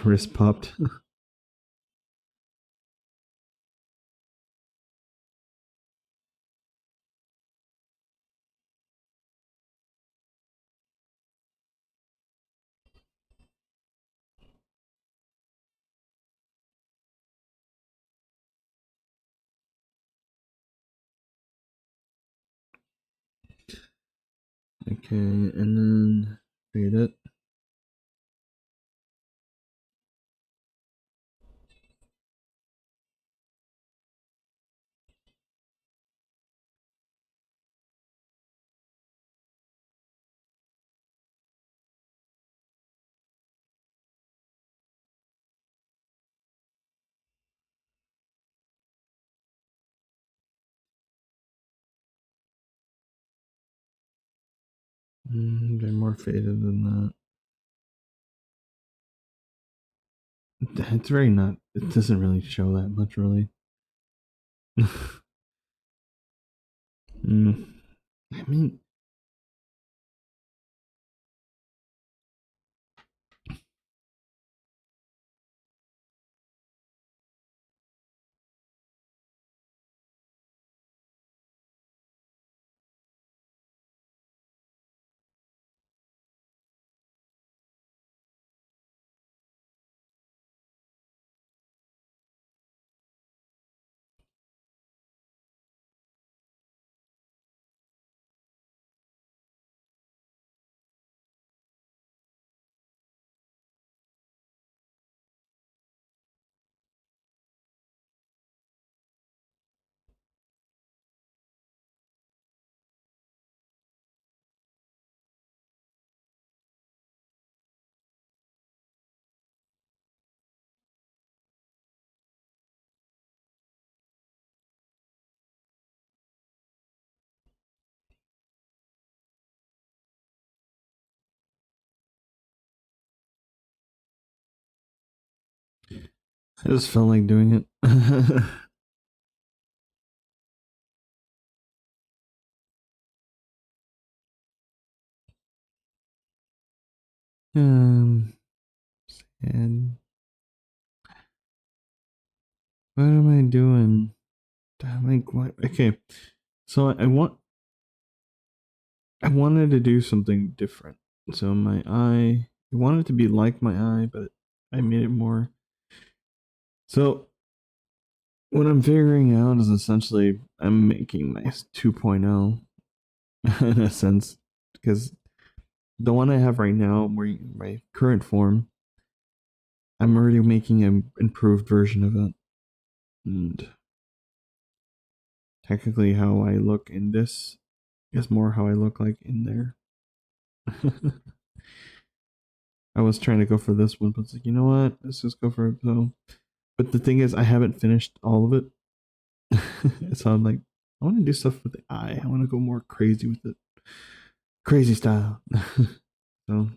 wrist popped. Okay, and then fade it. They're more faded than that. It's very not. It doesn't really show that much, really. mm, I mean, I just felt like doing it. um, and what am I doing? Like what? Okay, so I wanted to do something different. So my eye, I wanted it to be like my eye, but I made it more. So what I'm figuring out is essentially I'm making my 2.0 in a sense because the one I have right now, my current form, I'm already making an improved version of it. And technically, how I look in this is more how I look like in there. I was trying to go for this one, but it's like, you know what? Let's just go for it. So, but the thing is, I haven't finished all of it. So I'm like, I want to do stuff with the eye. I want to go more crazy with it. Crazy style. So,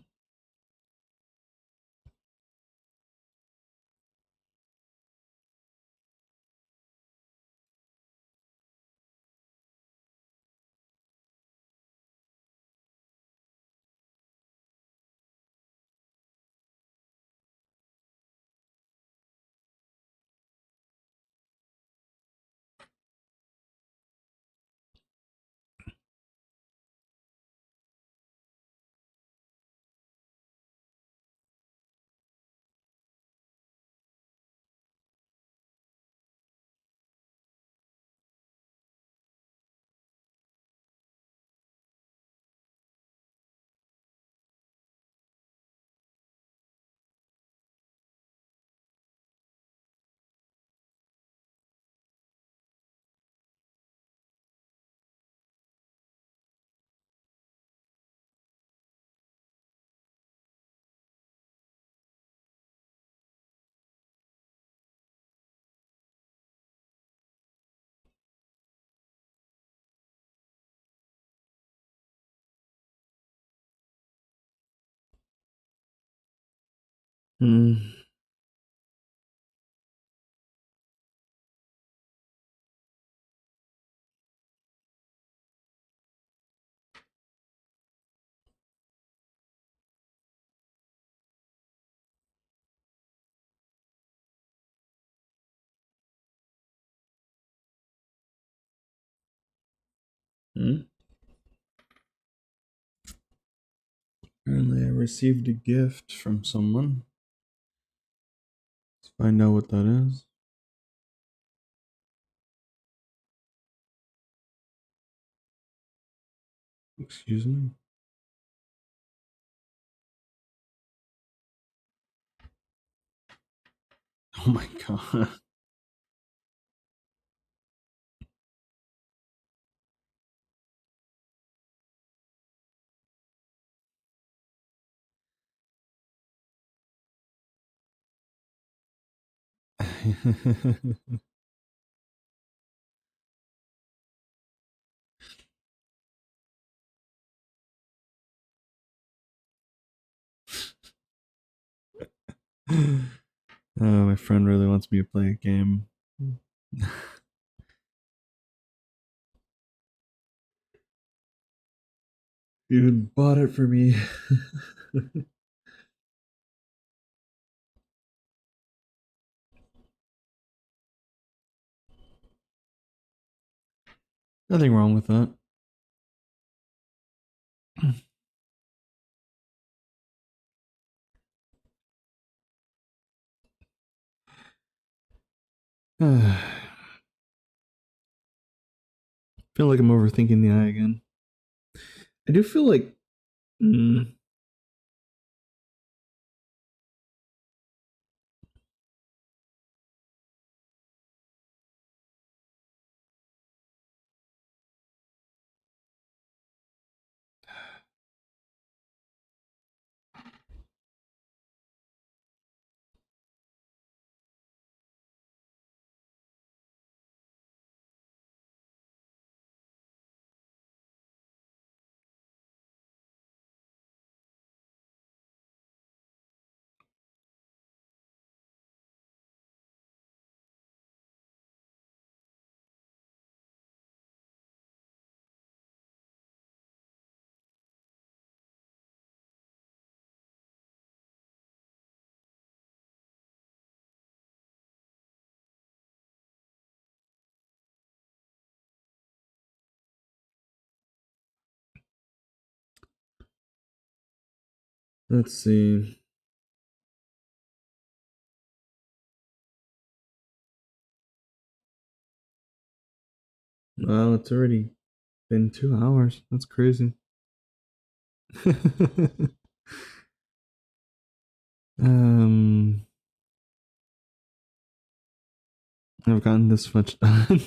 mm, mm. Apparently, I received a gift from someone. Let's find out what that is. Excuse me. Oh my god. Oh, my friend really wants me to play a game. Even bought it for me. Nothing wrong with that. I feel like I'm overthinking the eye again. I do feel like mm, Let's see. Wow, it's already been 2 hours. That's crazy. um, I've gotten this much done.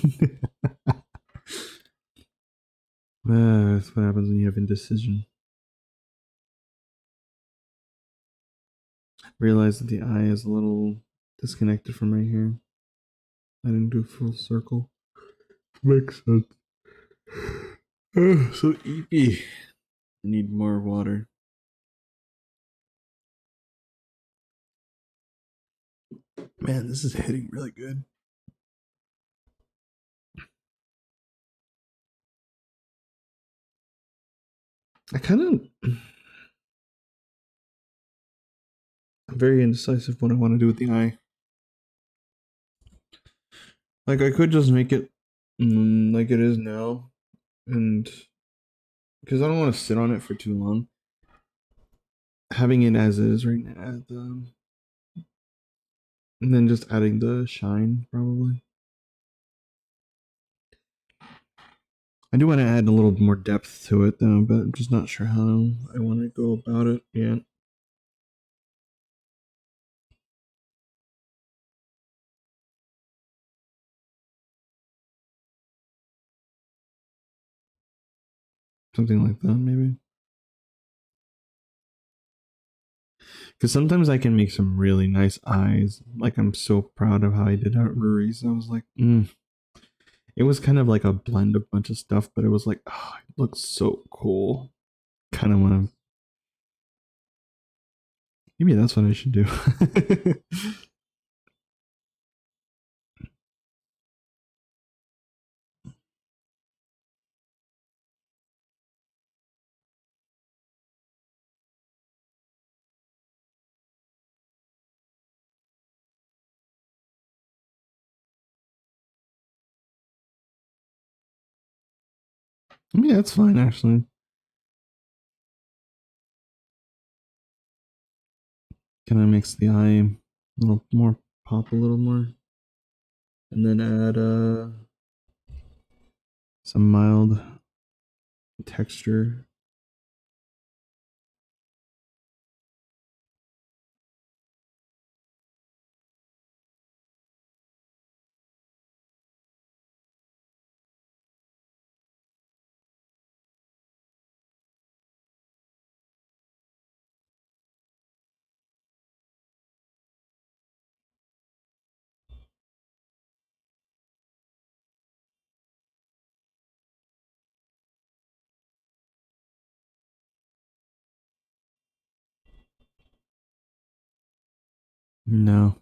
That's what happens when you have indecision. Realize that the eye is a little disconnected from right here. I didn't do a full circle. Makes sense. So Eepy. I need more water. Man, this is hitting really good. I kind of, I'm very indecisive what I want to do with the eye. Like I could just make it like it is now, and because I don't want to sit on it for too long. Having it as is right now, and then just adding the shine probably. I do want to add a little more depth to it though, but I'm just not sure how I want to go about it yet. Something like that, maybe. Because sometimes I can make some really nice eyes. Like I'm so proud of how I did at Ruri's. I was like, it was kind of like a blend of a bunch of stuff, but it was like, oh, it looks so cool. Kind of want to. Maybe that's what I should do. Yeah, that's fine actually. Can I mix the eye a little more, pop a little more, and then add some mild texture. No.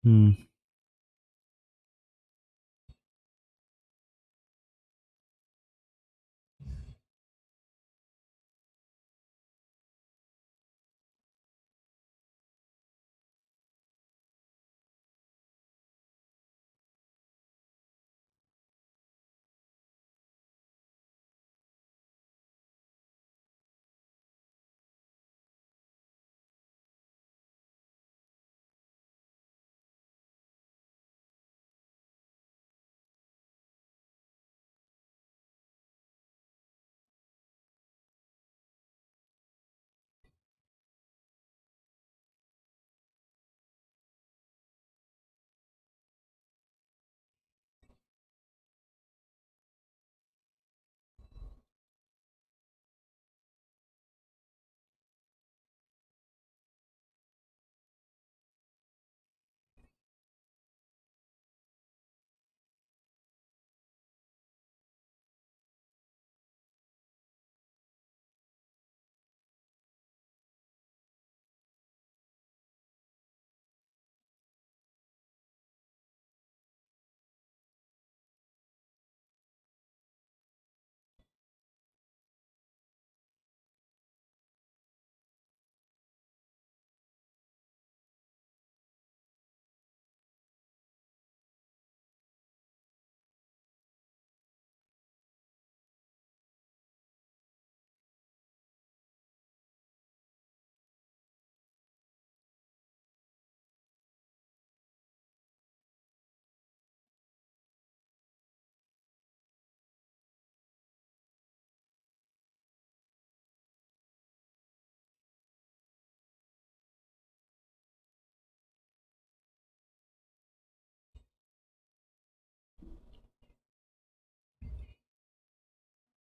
Hmm.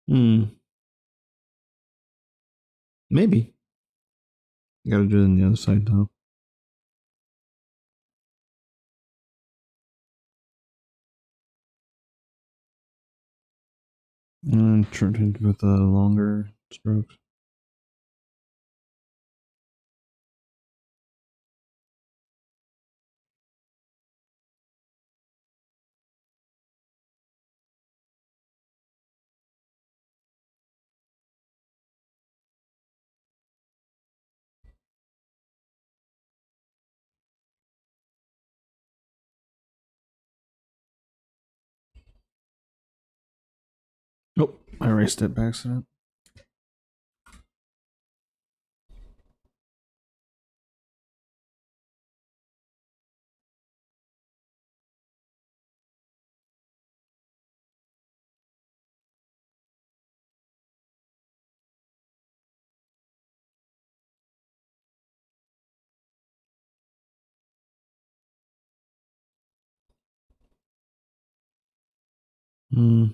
Hmm. Maybe. You gotta do it on the other side though. And turn it with longer strokes. Oh, I erased it by accident. Hmm.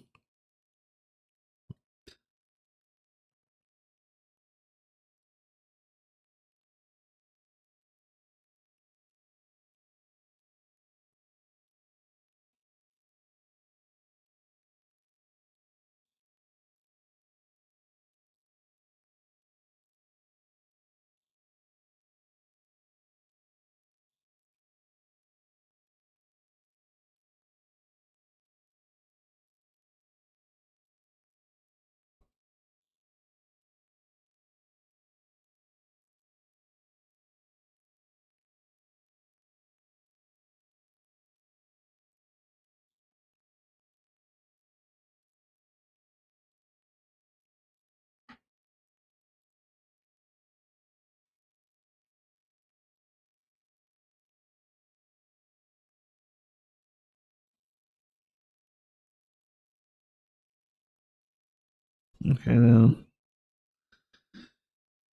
Okay, now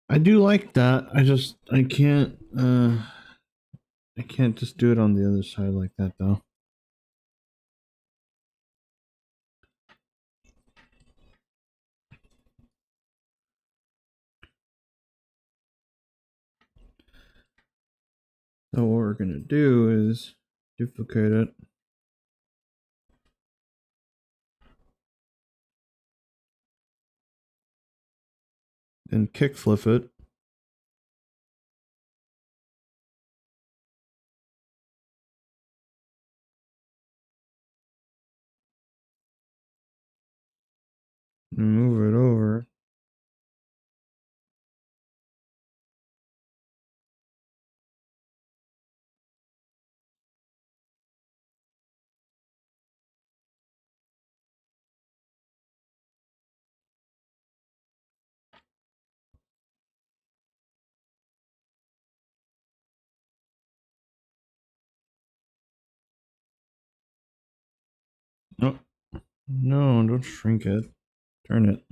I do like that. I can't just do it on the other side like that though. So what we're gonna do is duplicate it. And kick flip it. And move it over. No, no, don't shrink it. Turn it.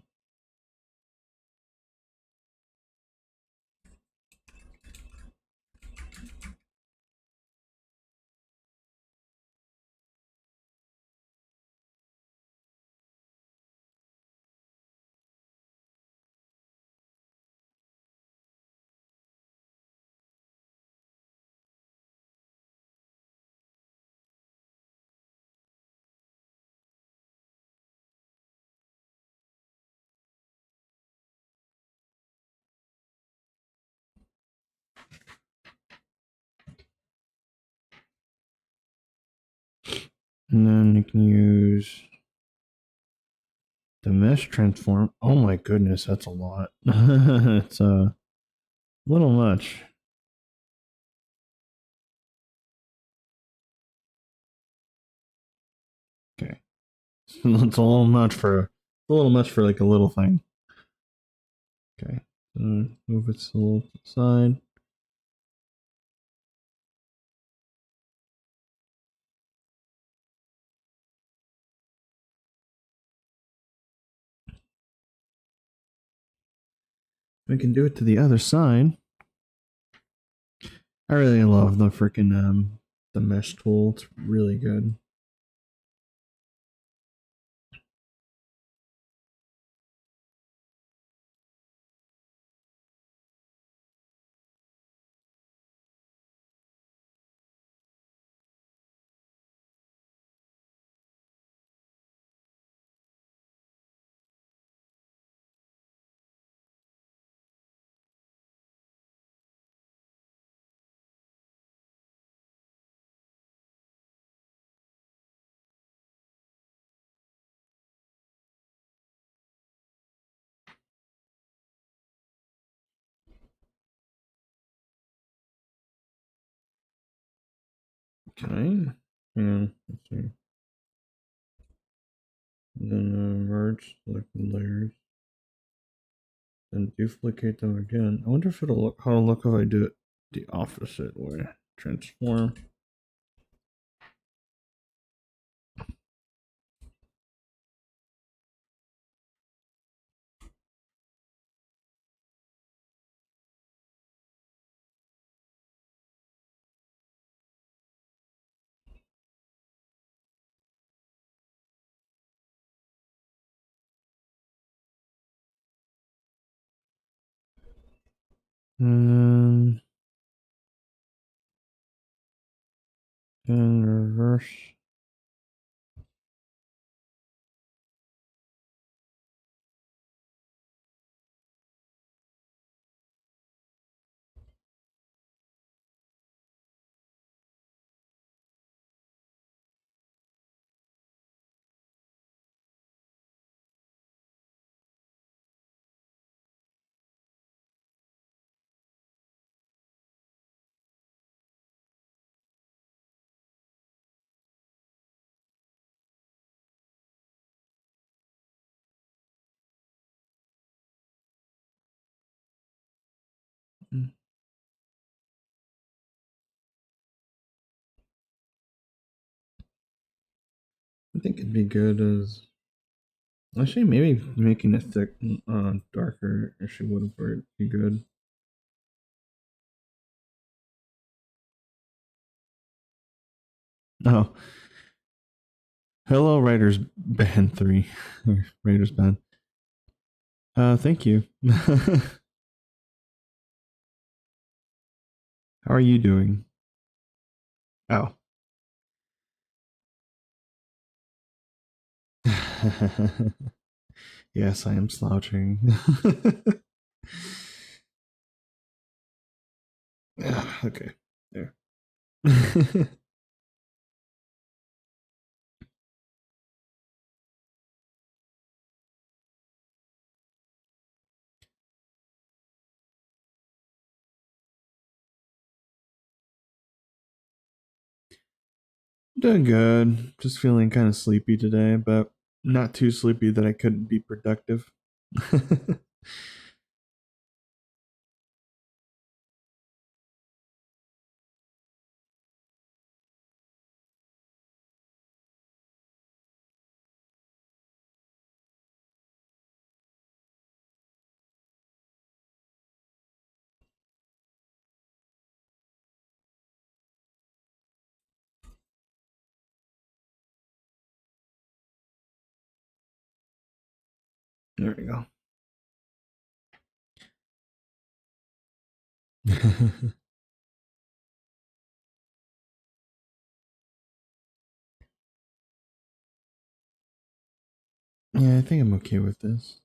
And then you can use the mesh transform. Oh my goodness, that's a lot. It's a little much. Okay. It's a little much for like a little thing. Okay. Move it a little to the side. We can do it to the other side. I really love the freaking the mesh tool. It's really good. Can I? Yeah, let's see. And then merge, select the layers, then duplicate them again. I wonder if it'll look how it'll look if I do it the opposite way. Transform. And then reverse. I think it'd be good as actually maybe making it thick, darker. Actually, would be good. Oh, hello, Writers Band 3. Writers Band. Thank you. How are you doing? Oh. Yes, I am slouching. Yeah, okay. There. Doing good. Just feeling kind of sleepy today, but not too sleepy that I couldn't be productive. There we go. Yeah, I think I'm okay with this.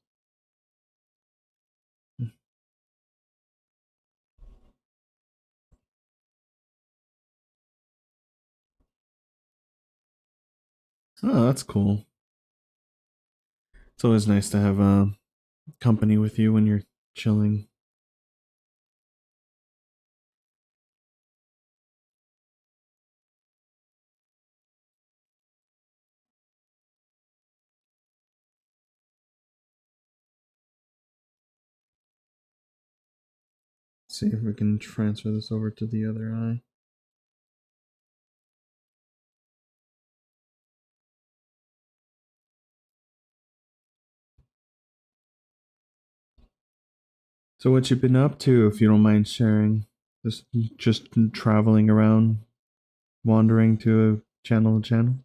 Oh, that's cool. It's always nice to have company with you when you're chilling. See if we can transfer this over to the other eye. So what you been up to, if you don't mind sharing? Just traveling around, wandering to channel to channel.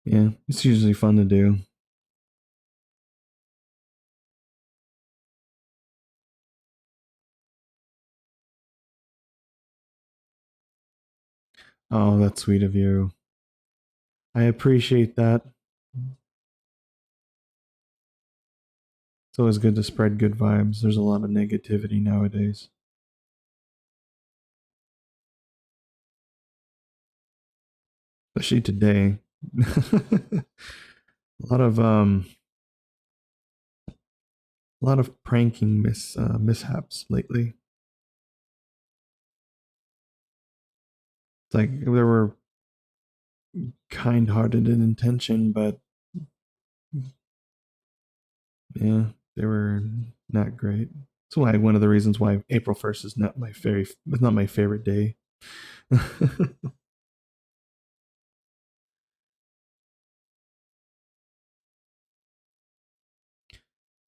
Yeah, it's usually fun to do. Oh, that's sweet of you. I appreciate that. It's always good to spread good vibes. There's a lot of negativity nowadays, especially today. A lot of a lot of pranking mishaps lately. It's like there were kind-hearted in intention, but yeah, they were not great. That's why one of the reasons why April 1st is not my favorite day.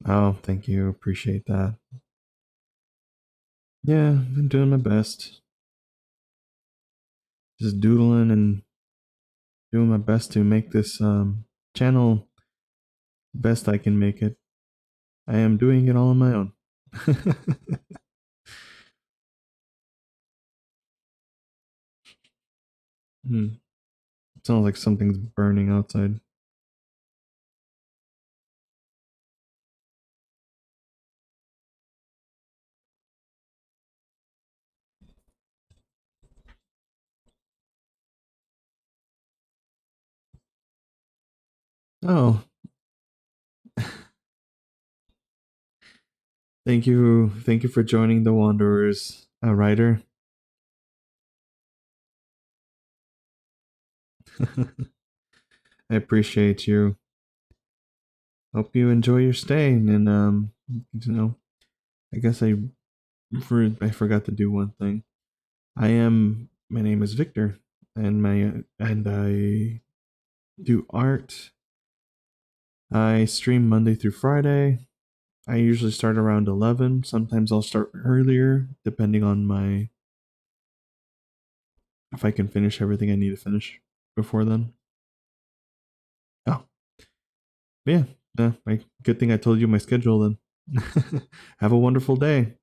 Oh, thank you. Appreciate that. Yeah, I've been doing my best. Just doodling and doing my best to make this channel best I can make it. I am doing it all on my own. Hmm. Sounds like something's burning outside. Oh, thank you. Thank you for joining the Wanderers, Ryder. I appreciate you. Hope you enjoy your stay. And you know, I guess I forgot to do one thing. My name is Victor, and my and I do art. I stream Monday through Friday. I usually start around 11. Sometimes I'll start earlier depending on my if I can finish everything I need to finish before then. Oh, yeah. Yeah, good thing I told you my schedule then. Have a wonderful day.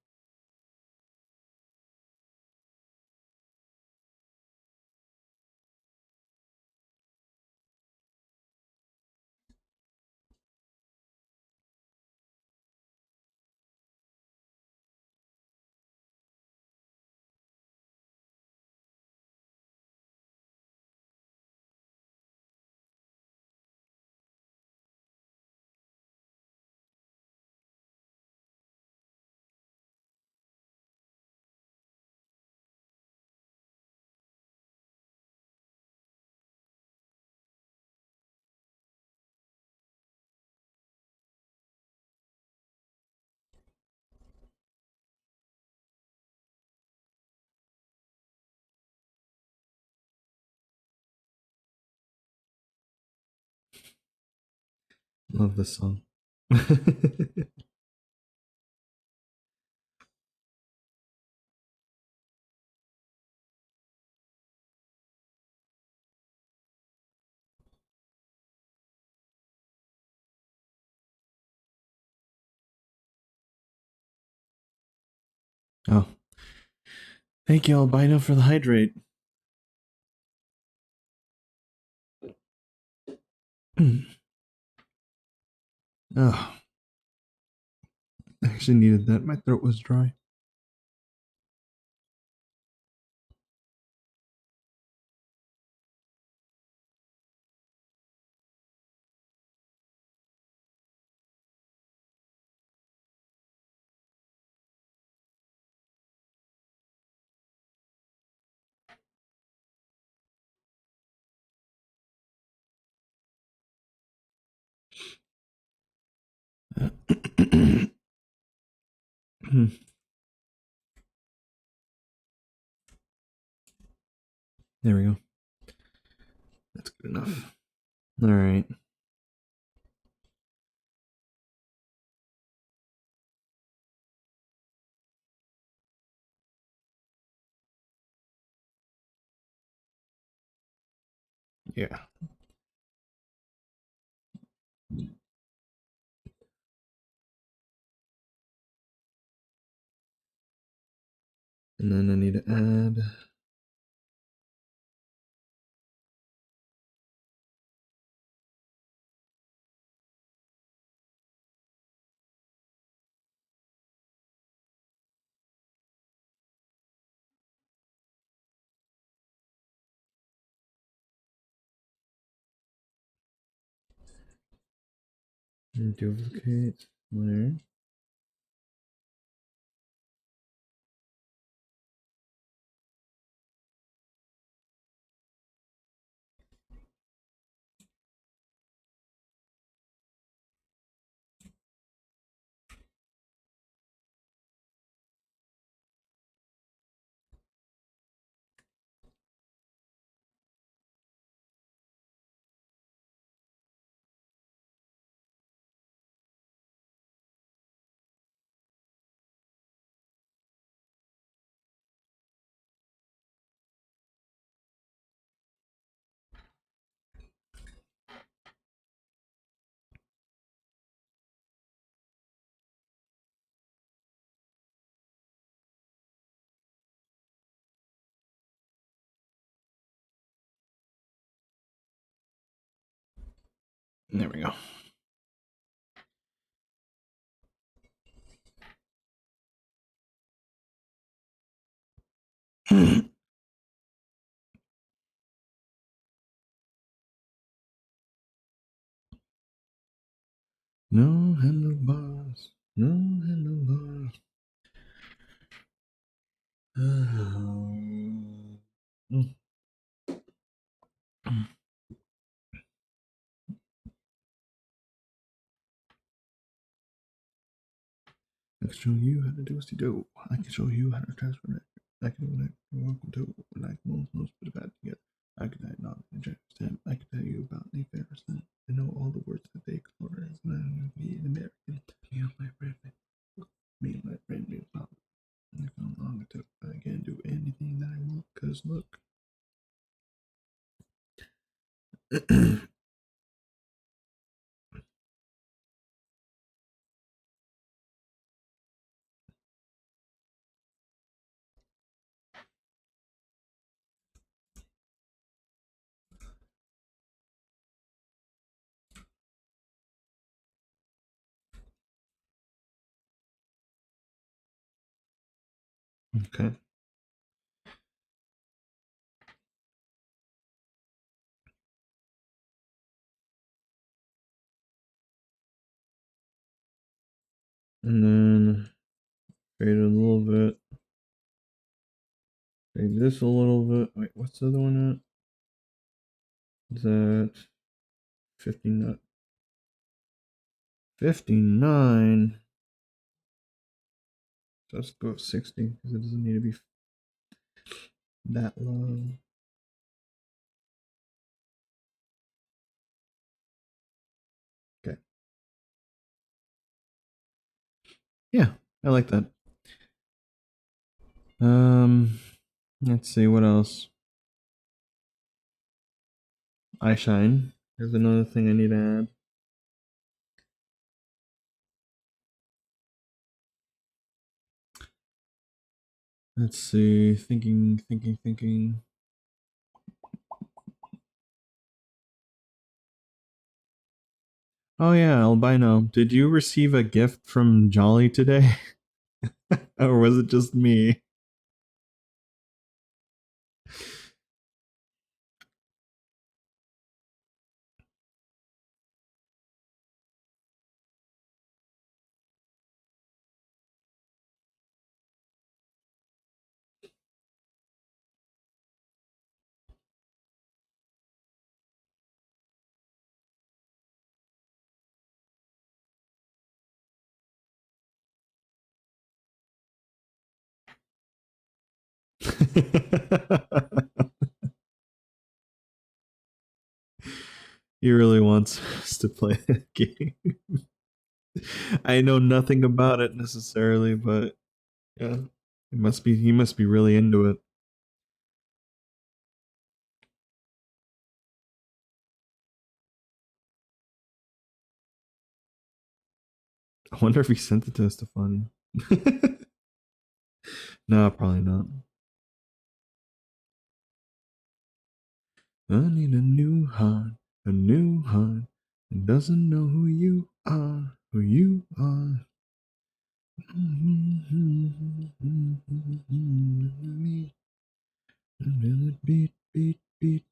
Love this song. Oh, thank you, Albino, for the hydrate. Oh, I actually needed that. My throat was dry. There we go. That's good enough. All right. Yeah. And then I need to add. Duplicate layer. There we go. No handlebars. No handlebars. I can show you how to do what you do. I can show you how to transfer it. I can do it. You're welcome to. When I can most put it back together. I can tell you knowledge and stamp. I can tell you about the affairs. I know all the words that they explore as an American. Me and my friend. Me and my friend do about it. How long it took. I can't do anything that I want because look. Okay. And then fade it a little bit. Fade this a little bit. Wait, what's the other one at? Is that 59? 59. So let's go 60 because it doesn't need to be that low. Okay. Yeah, I like that. Let's see what else. Eye shine. There's another thing I need to add. Let's see. Thinking. Oh yeah, albino. Did you receive a gift from Jolly today? Or was it just me? He really wants us to play that game. I know nothing about it necessarily, but yeah, he must be really into it. I wonder if he sent it to Stefania. No, probably not. I need a new heart, a new heart. It doesn't know who you are, who you are. Beat, beat, beat.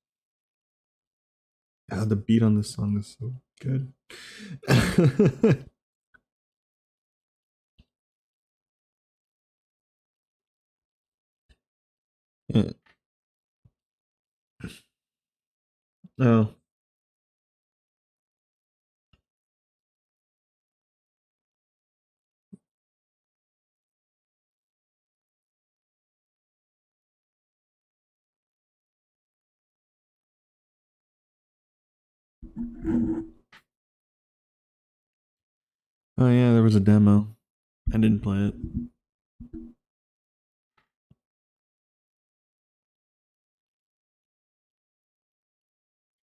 Ah, the beat on this song is so good. Yeah. Oh, oh yeah, there was a demo. I didn't play it.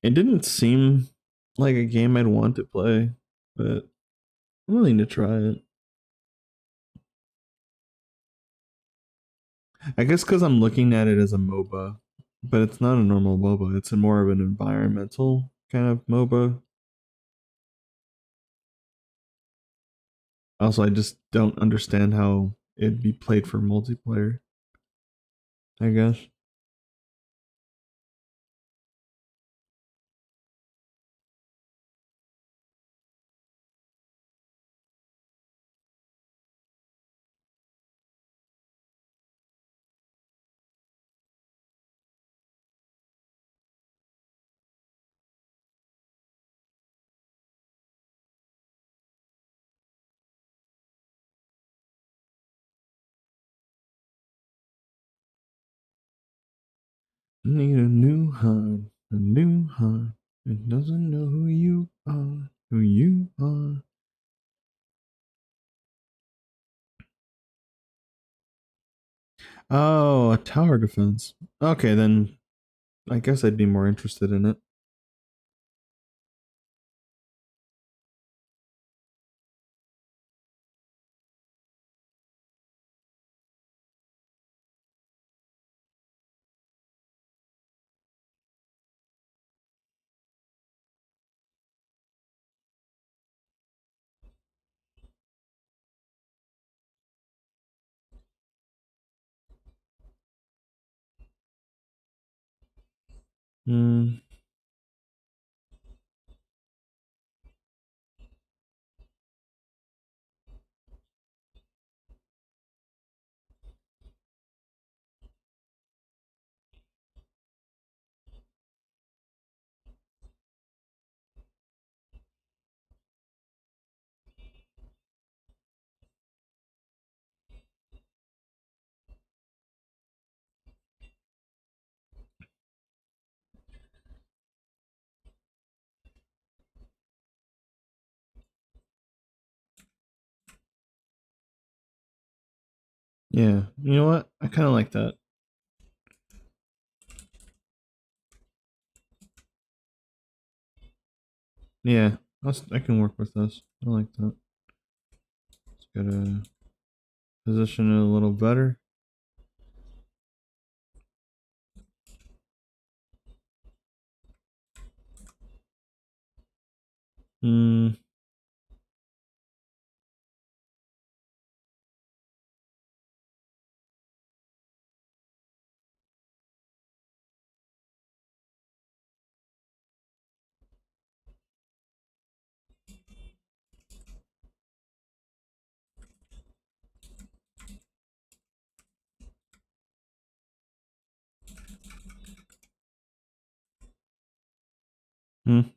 It didn't seem like a game I'd want to play, but I'm willing to try it. I guess because I'm looking at it as a MOBA, but it's not a normal MOBA. It's a more of an environmental kind of MOBA. Also, I just don't understand how it'd be played for multiplayer, I guess. Need a new heart, a new heart. It doesn't know who you are, who you are. Oh, a tower defense. Okay, then I guess I'd be more interested in it. Mm, yeah, you know what? I kind of like that. Yeah, I can work with this. I like that. Let's get a position it a little better. Mm, mm.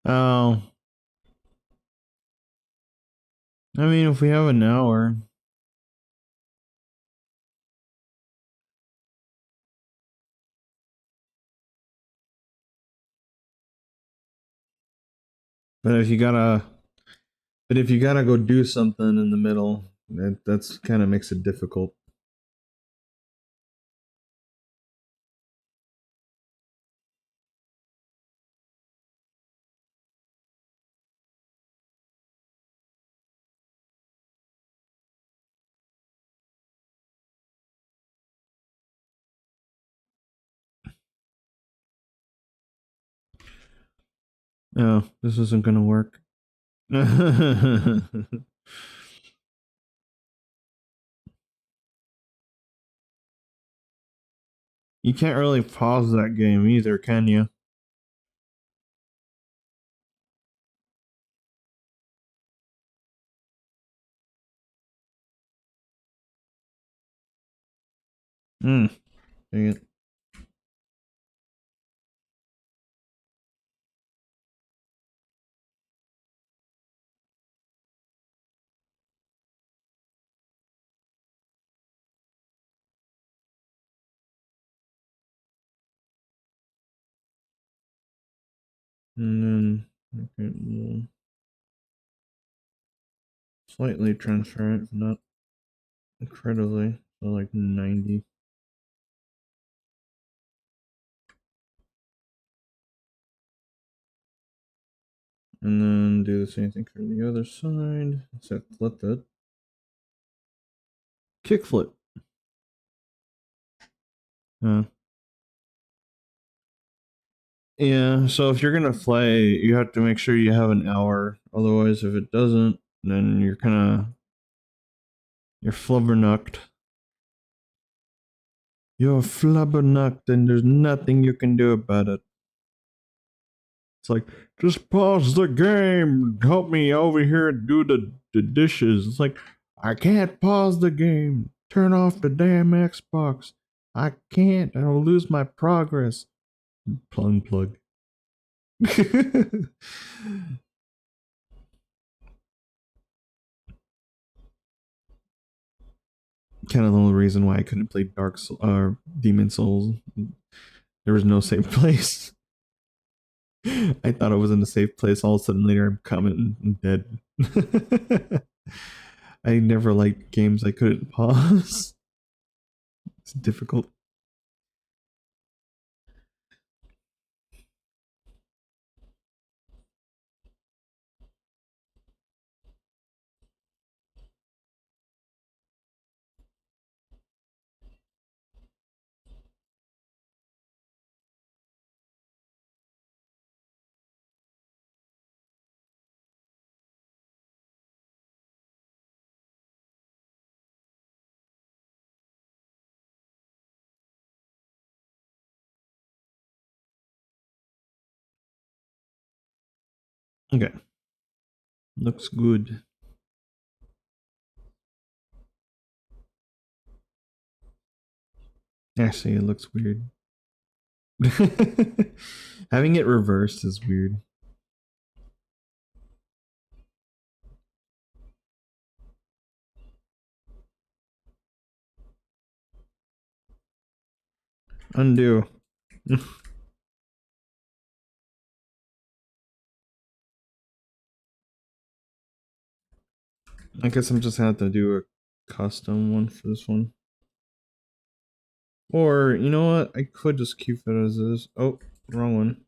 Oh, I mean, if we have an hour, but if you gotta go do something in the middle, that's kind of makes it difficult. Oh, this isn't gonna work. You can't really pause that game either, can you? Hmm. Dang it. And then okay, we'll slightly transparent, not incredibly. So like 90. And then do the same thing for the other side. Except let that kickflip. Uh, yeah, so if you're gonna play, you have to make sure you have an hour. Otherwise, if it doesn't, then you're flubbernucked. You're flubbernucked, and there's nothing you can do about it. It's like, just pause the game. Help me over here do the dishes. It's like, I can't pause the game. Turn off the damn Xbox. I can't. I'll lose my progress. Plug. Kind of the only reason why I couldn't play Demon Souls. There was no safe place. I thought I was in a safe place. All of a sudden, later I'm coming and dead. I never liked games I couldn't pause. It's difficult. Okay, looks good. Actually, it looks weird. Having it reversed is weird. Undo. I guess I'm just gonna have to do a custom one for this one. Or, you know what? I could just keep it as is. Oh, wrong one.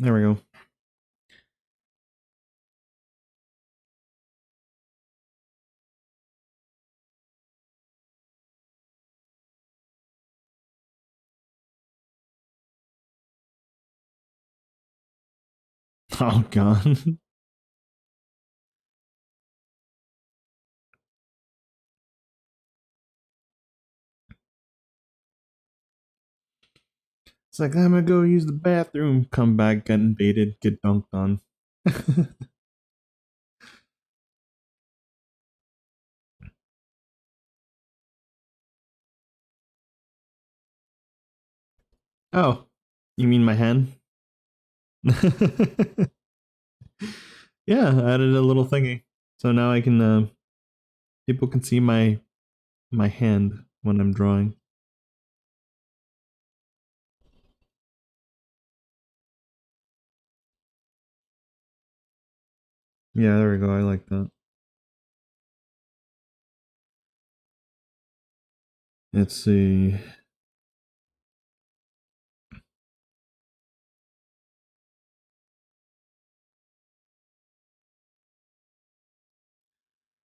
There we go. Oh, God. It's like, I'm gonna go use the bathroom. Come back, get invaded, get dunked on. Oh, you mean my hand? Yeah, I added a little thingy. So now I can, people can see my hand when I'm drawing. Yeah, there we go. I like that. Let's see.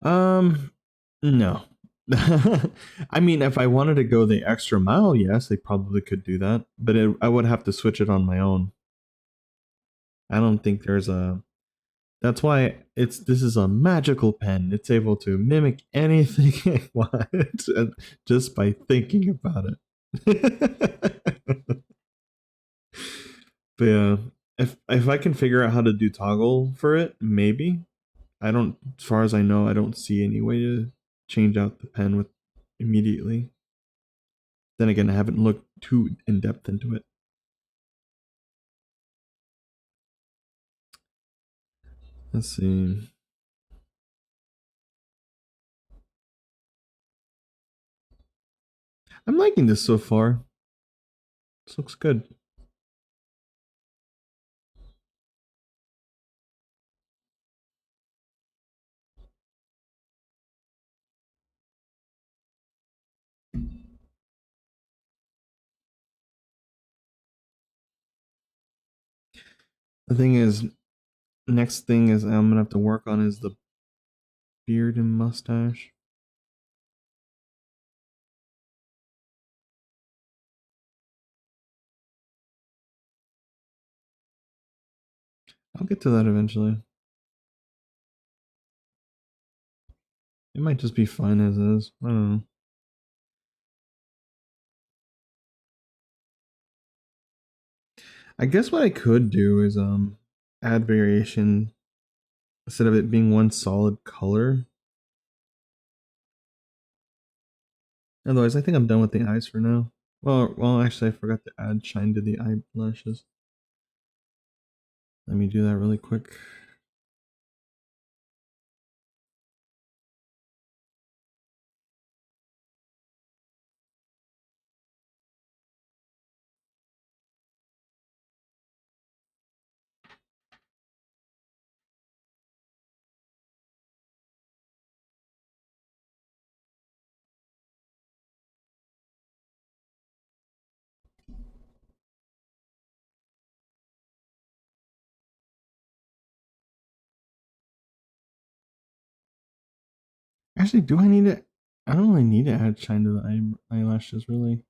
Um, no. I mean, if I wanted to go the extra mile, yes, they probably could do that, but I would have to switch it on my own. I don't think there's a. That's why this is a magical pen. It's able to mimic anything it wants just by thinking about it. But yeah, if I can figure out how to do toggle for it, maybe. I don't, as far as I know, I don't see any way to change out the pen with immediately. Then again, I haven't looked too in depth into it. Let's see. I'm liking this so far. This looks good. The thing is, next thing is I'm gonna have to work on is the beard and mustache. I'll get to that eventually. It might just be fine as is. I don't know. I guess what I could do is add variation instead of it being one solid color. Otherwise, I think I'm done with the eyes for now. Well, actually, I forgot to add shine to the eyelashes. Let me do that really quick. Actually, do I need it? I don't really need to add shine to the eyelashes, really.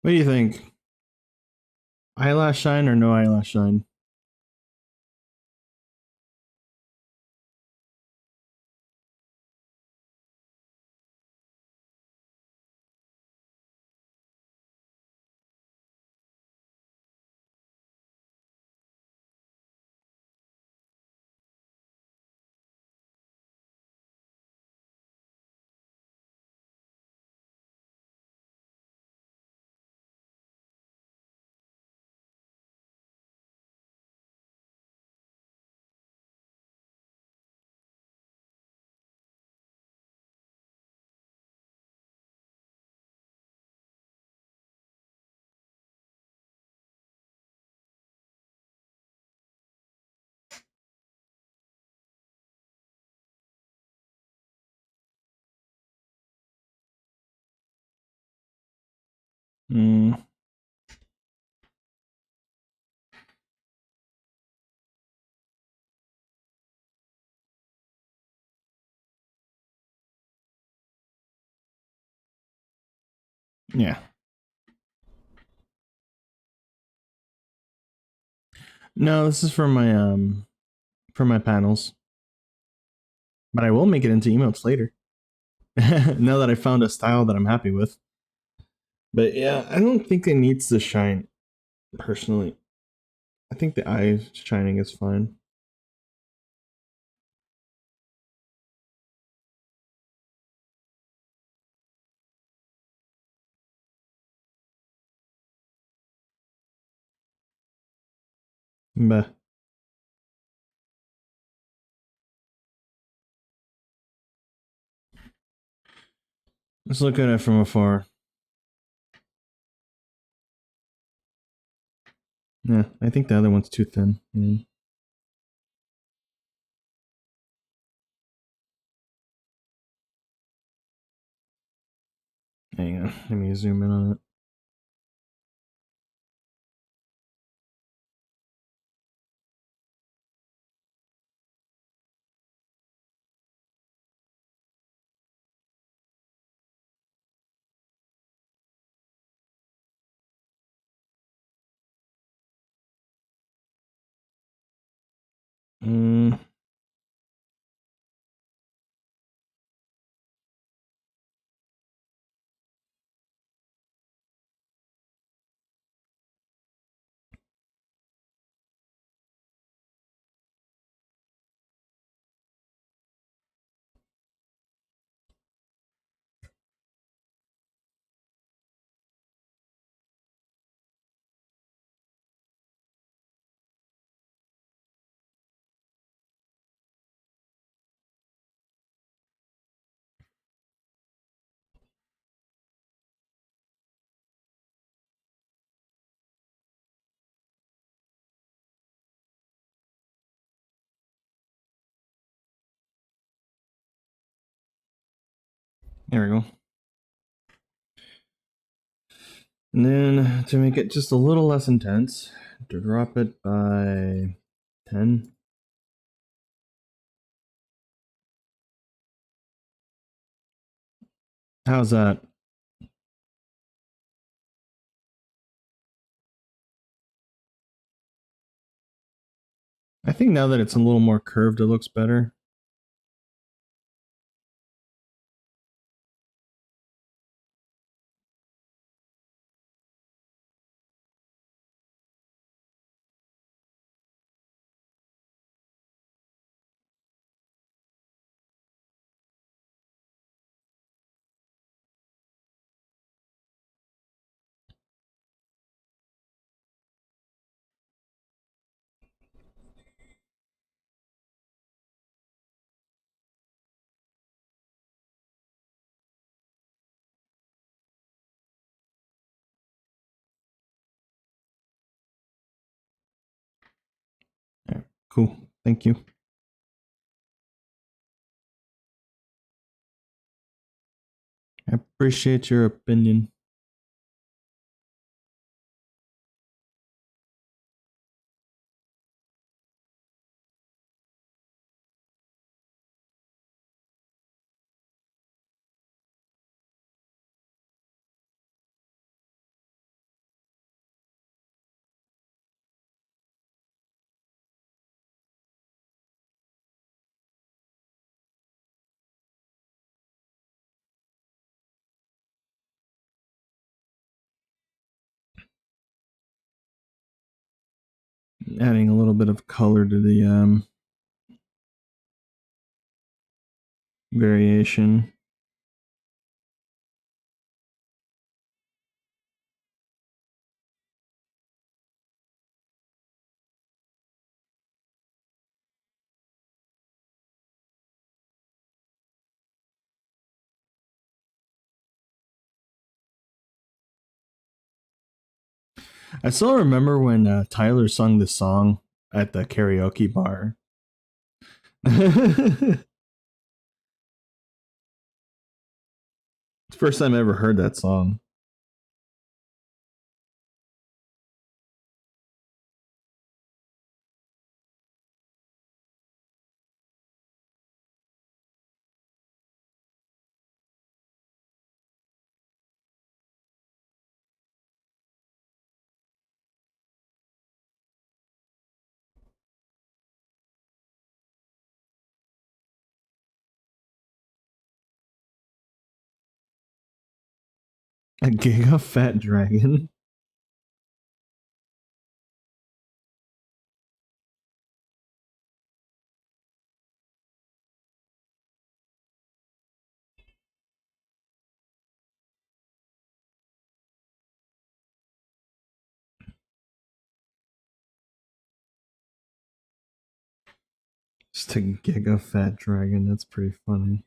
What do you think? Eyelash shine or no eyelash shine? Mm, yeah. No, this is for my panels. But I will make it into emotes later. Now that I found a style that I'm happy with. But yeah, I don't think it needs to shine personally. I think the eye shining is fine. But let's look at it from afar. Yeah, I think the other one's too thin. Hang on, let me zoom in on it. Mm, there we go. And then to make it just a little less intense, drop it by 10. How's that? I think now that it's a little more curved, it looks better. Yeah, cool. Thank you. I appreciate your opinion. Adding a little bit of color to the variation. I still remember when Tyler sung this song at the karaoke bar. It's the first time I ever heard that song. A giga fat dragon. Just a giga fat dragon. That's pretty funny.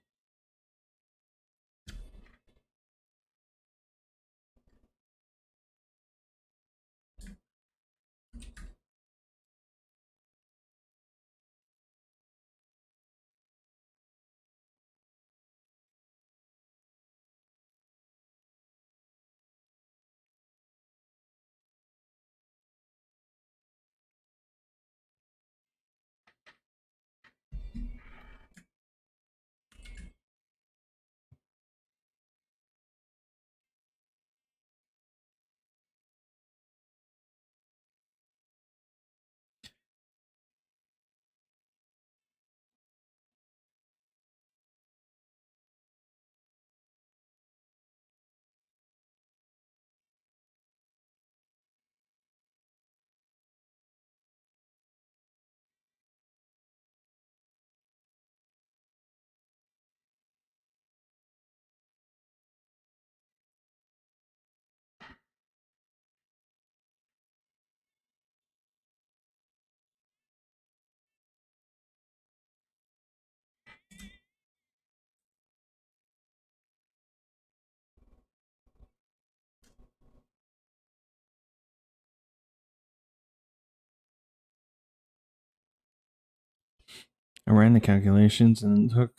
I ran the calculations and it took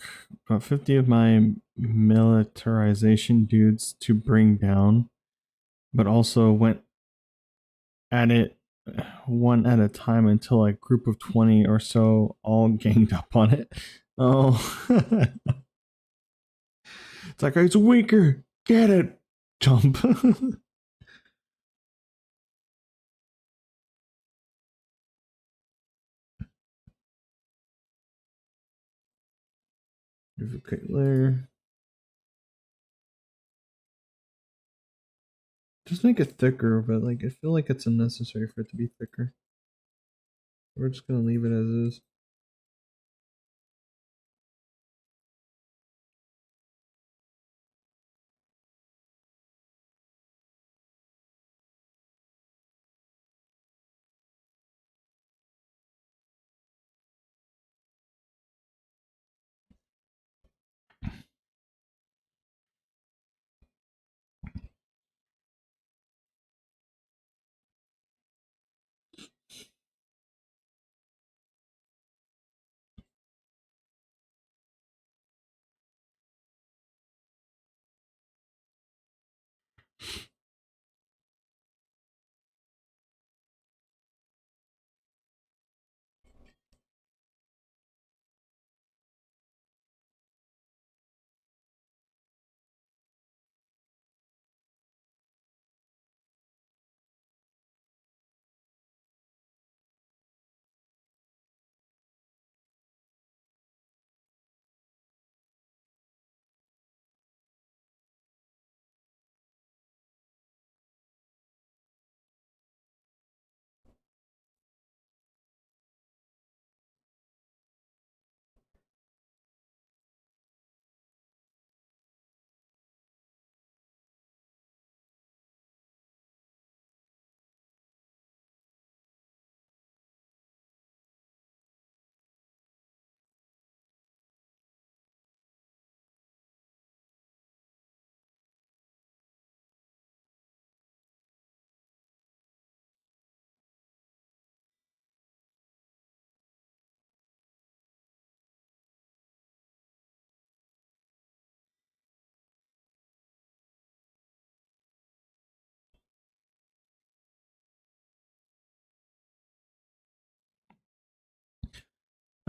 about 50 of my militarization dudes to bring down, but also went at it one at a time until a group of 20 or so all ganged up on it. Oh, it's like, it's weaker. Get it. Jump. Duplicate layer. Just make it thicker, but like I feel like it's unnecessary for it to be thicker. We're just gonna leave it as is.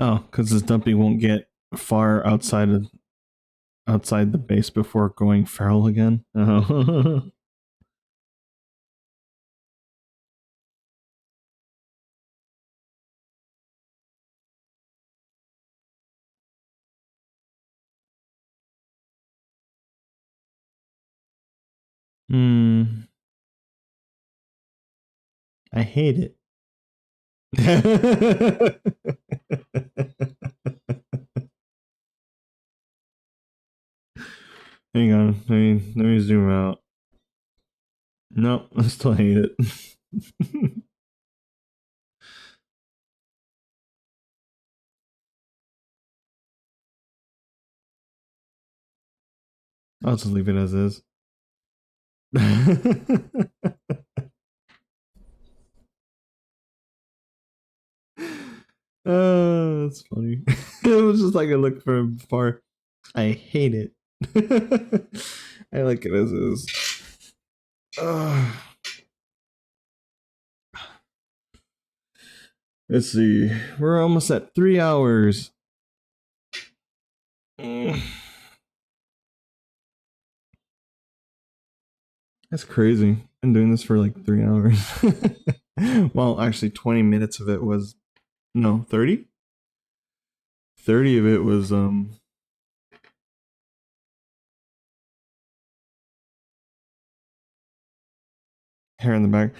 Oh, because this dumpy won't get far outside the base before going feral again. Oh. Hmm. I hate it. Hang on. Let me zoom out. No, I still hate it. I'll just leave it as is. Oh, that's funny. It was just like I looked from far. I hate it. I like it as is. Uh, let's see. We're almost at 3 hours. Mm, that's crazy. Been doing this for like 3 hours. Well, actually, 20 minutes of it was no 30. 30 of it was hair in the back.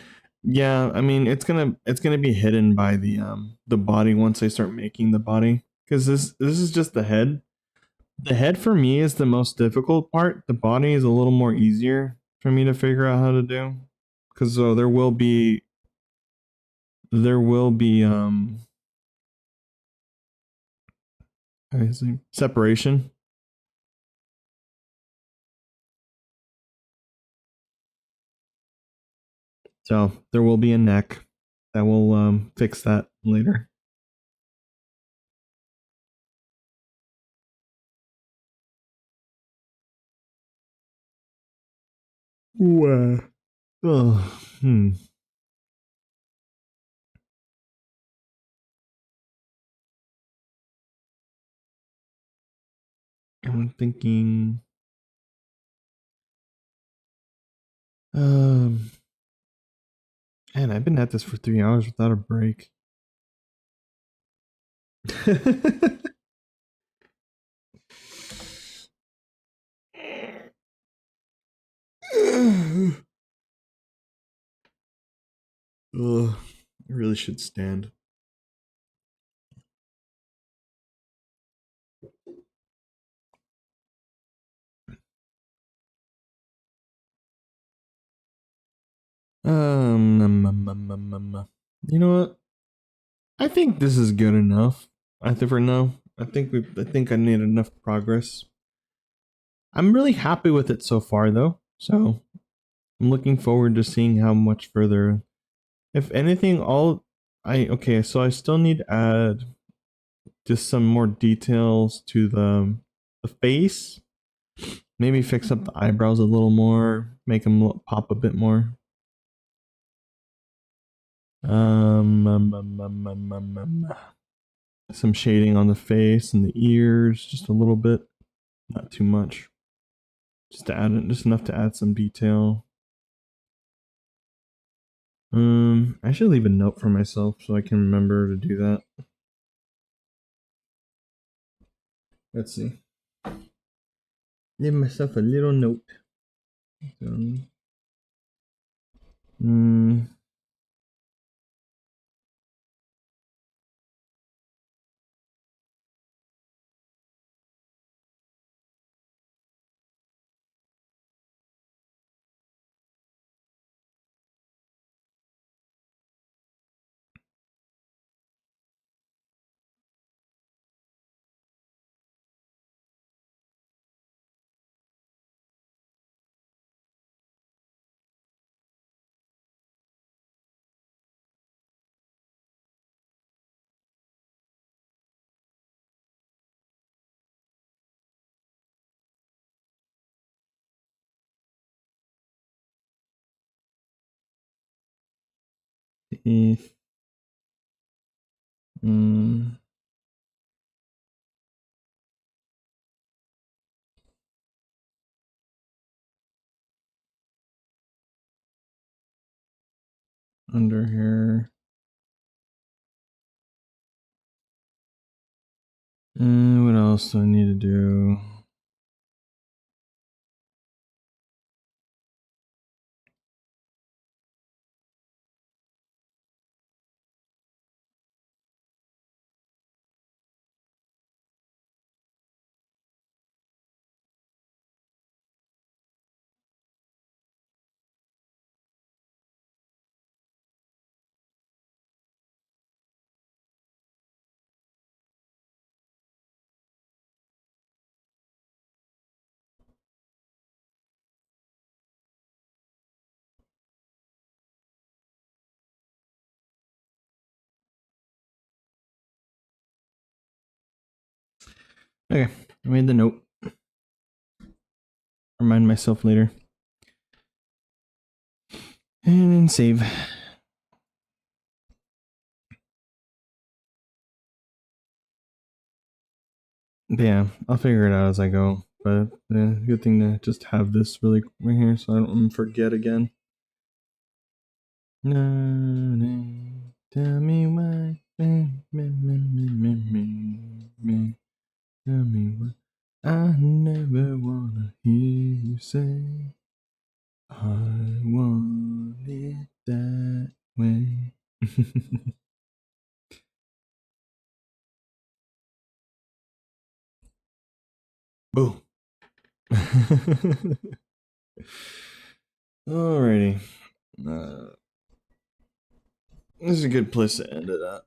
Yeah, I mean it's gonna be hidden by the body once they start making the body because this is just the head. The head for me is the most difficult part. The body is a little more easier for me to figure out how to do because so there will be how do you say, separation. So there will be a neck that will fix that later. Wow. Oh, hmm. I'm thinking. Um, Man, I've been at this for 3 hours without a break. Ugh, I really should stand. You know what? I think this is good enough. I think for now, I think I made enough progress. I'm really happy with it so far, though. So I'm looking forward to seeing how much further. If anything, all I okay. So I still need to add just some more details to the face. Maybe fix up the eyebrows a little more, make them pop a bit more. Some shading on the face and the ears, just a little bit, not too much. Just to add it, just enough to add some detail. I should leave a note for myself so I can remember to do that. Let's see. Leave myself a little note. Um, mm, if, mm, under here. What else do I need to do? Okay, I made the note. Remind myself later. And then save. But yeah, I'll figure it out as I go. But good thing to just have this really right here so I don't forget again. No, no, tell me why. Tell me why. I never wanna hear you say I want it that way. Boom. Alrighty. This is a good place to end it at.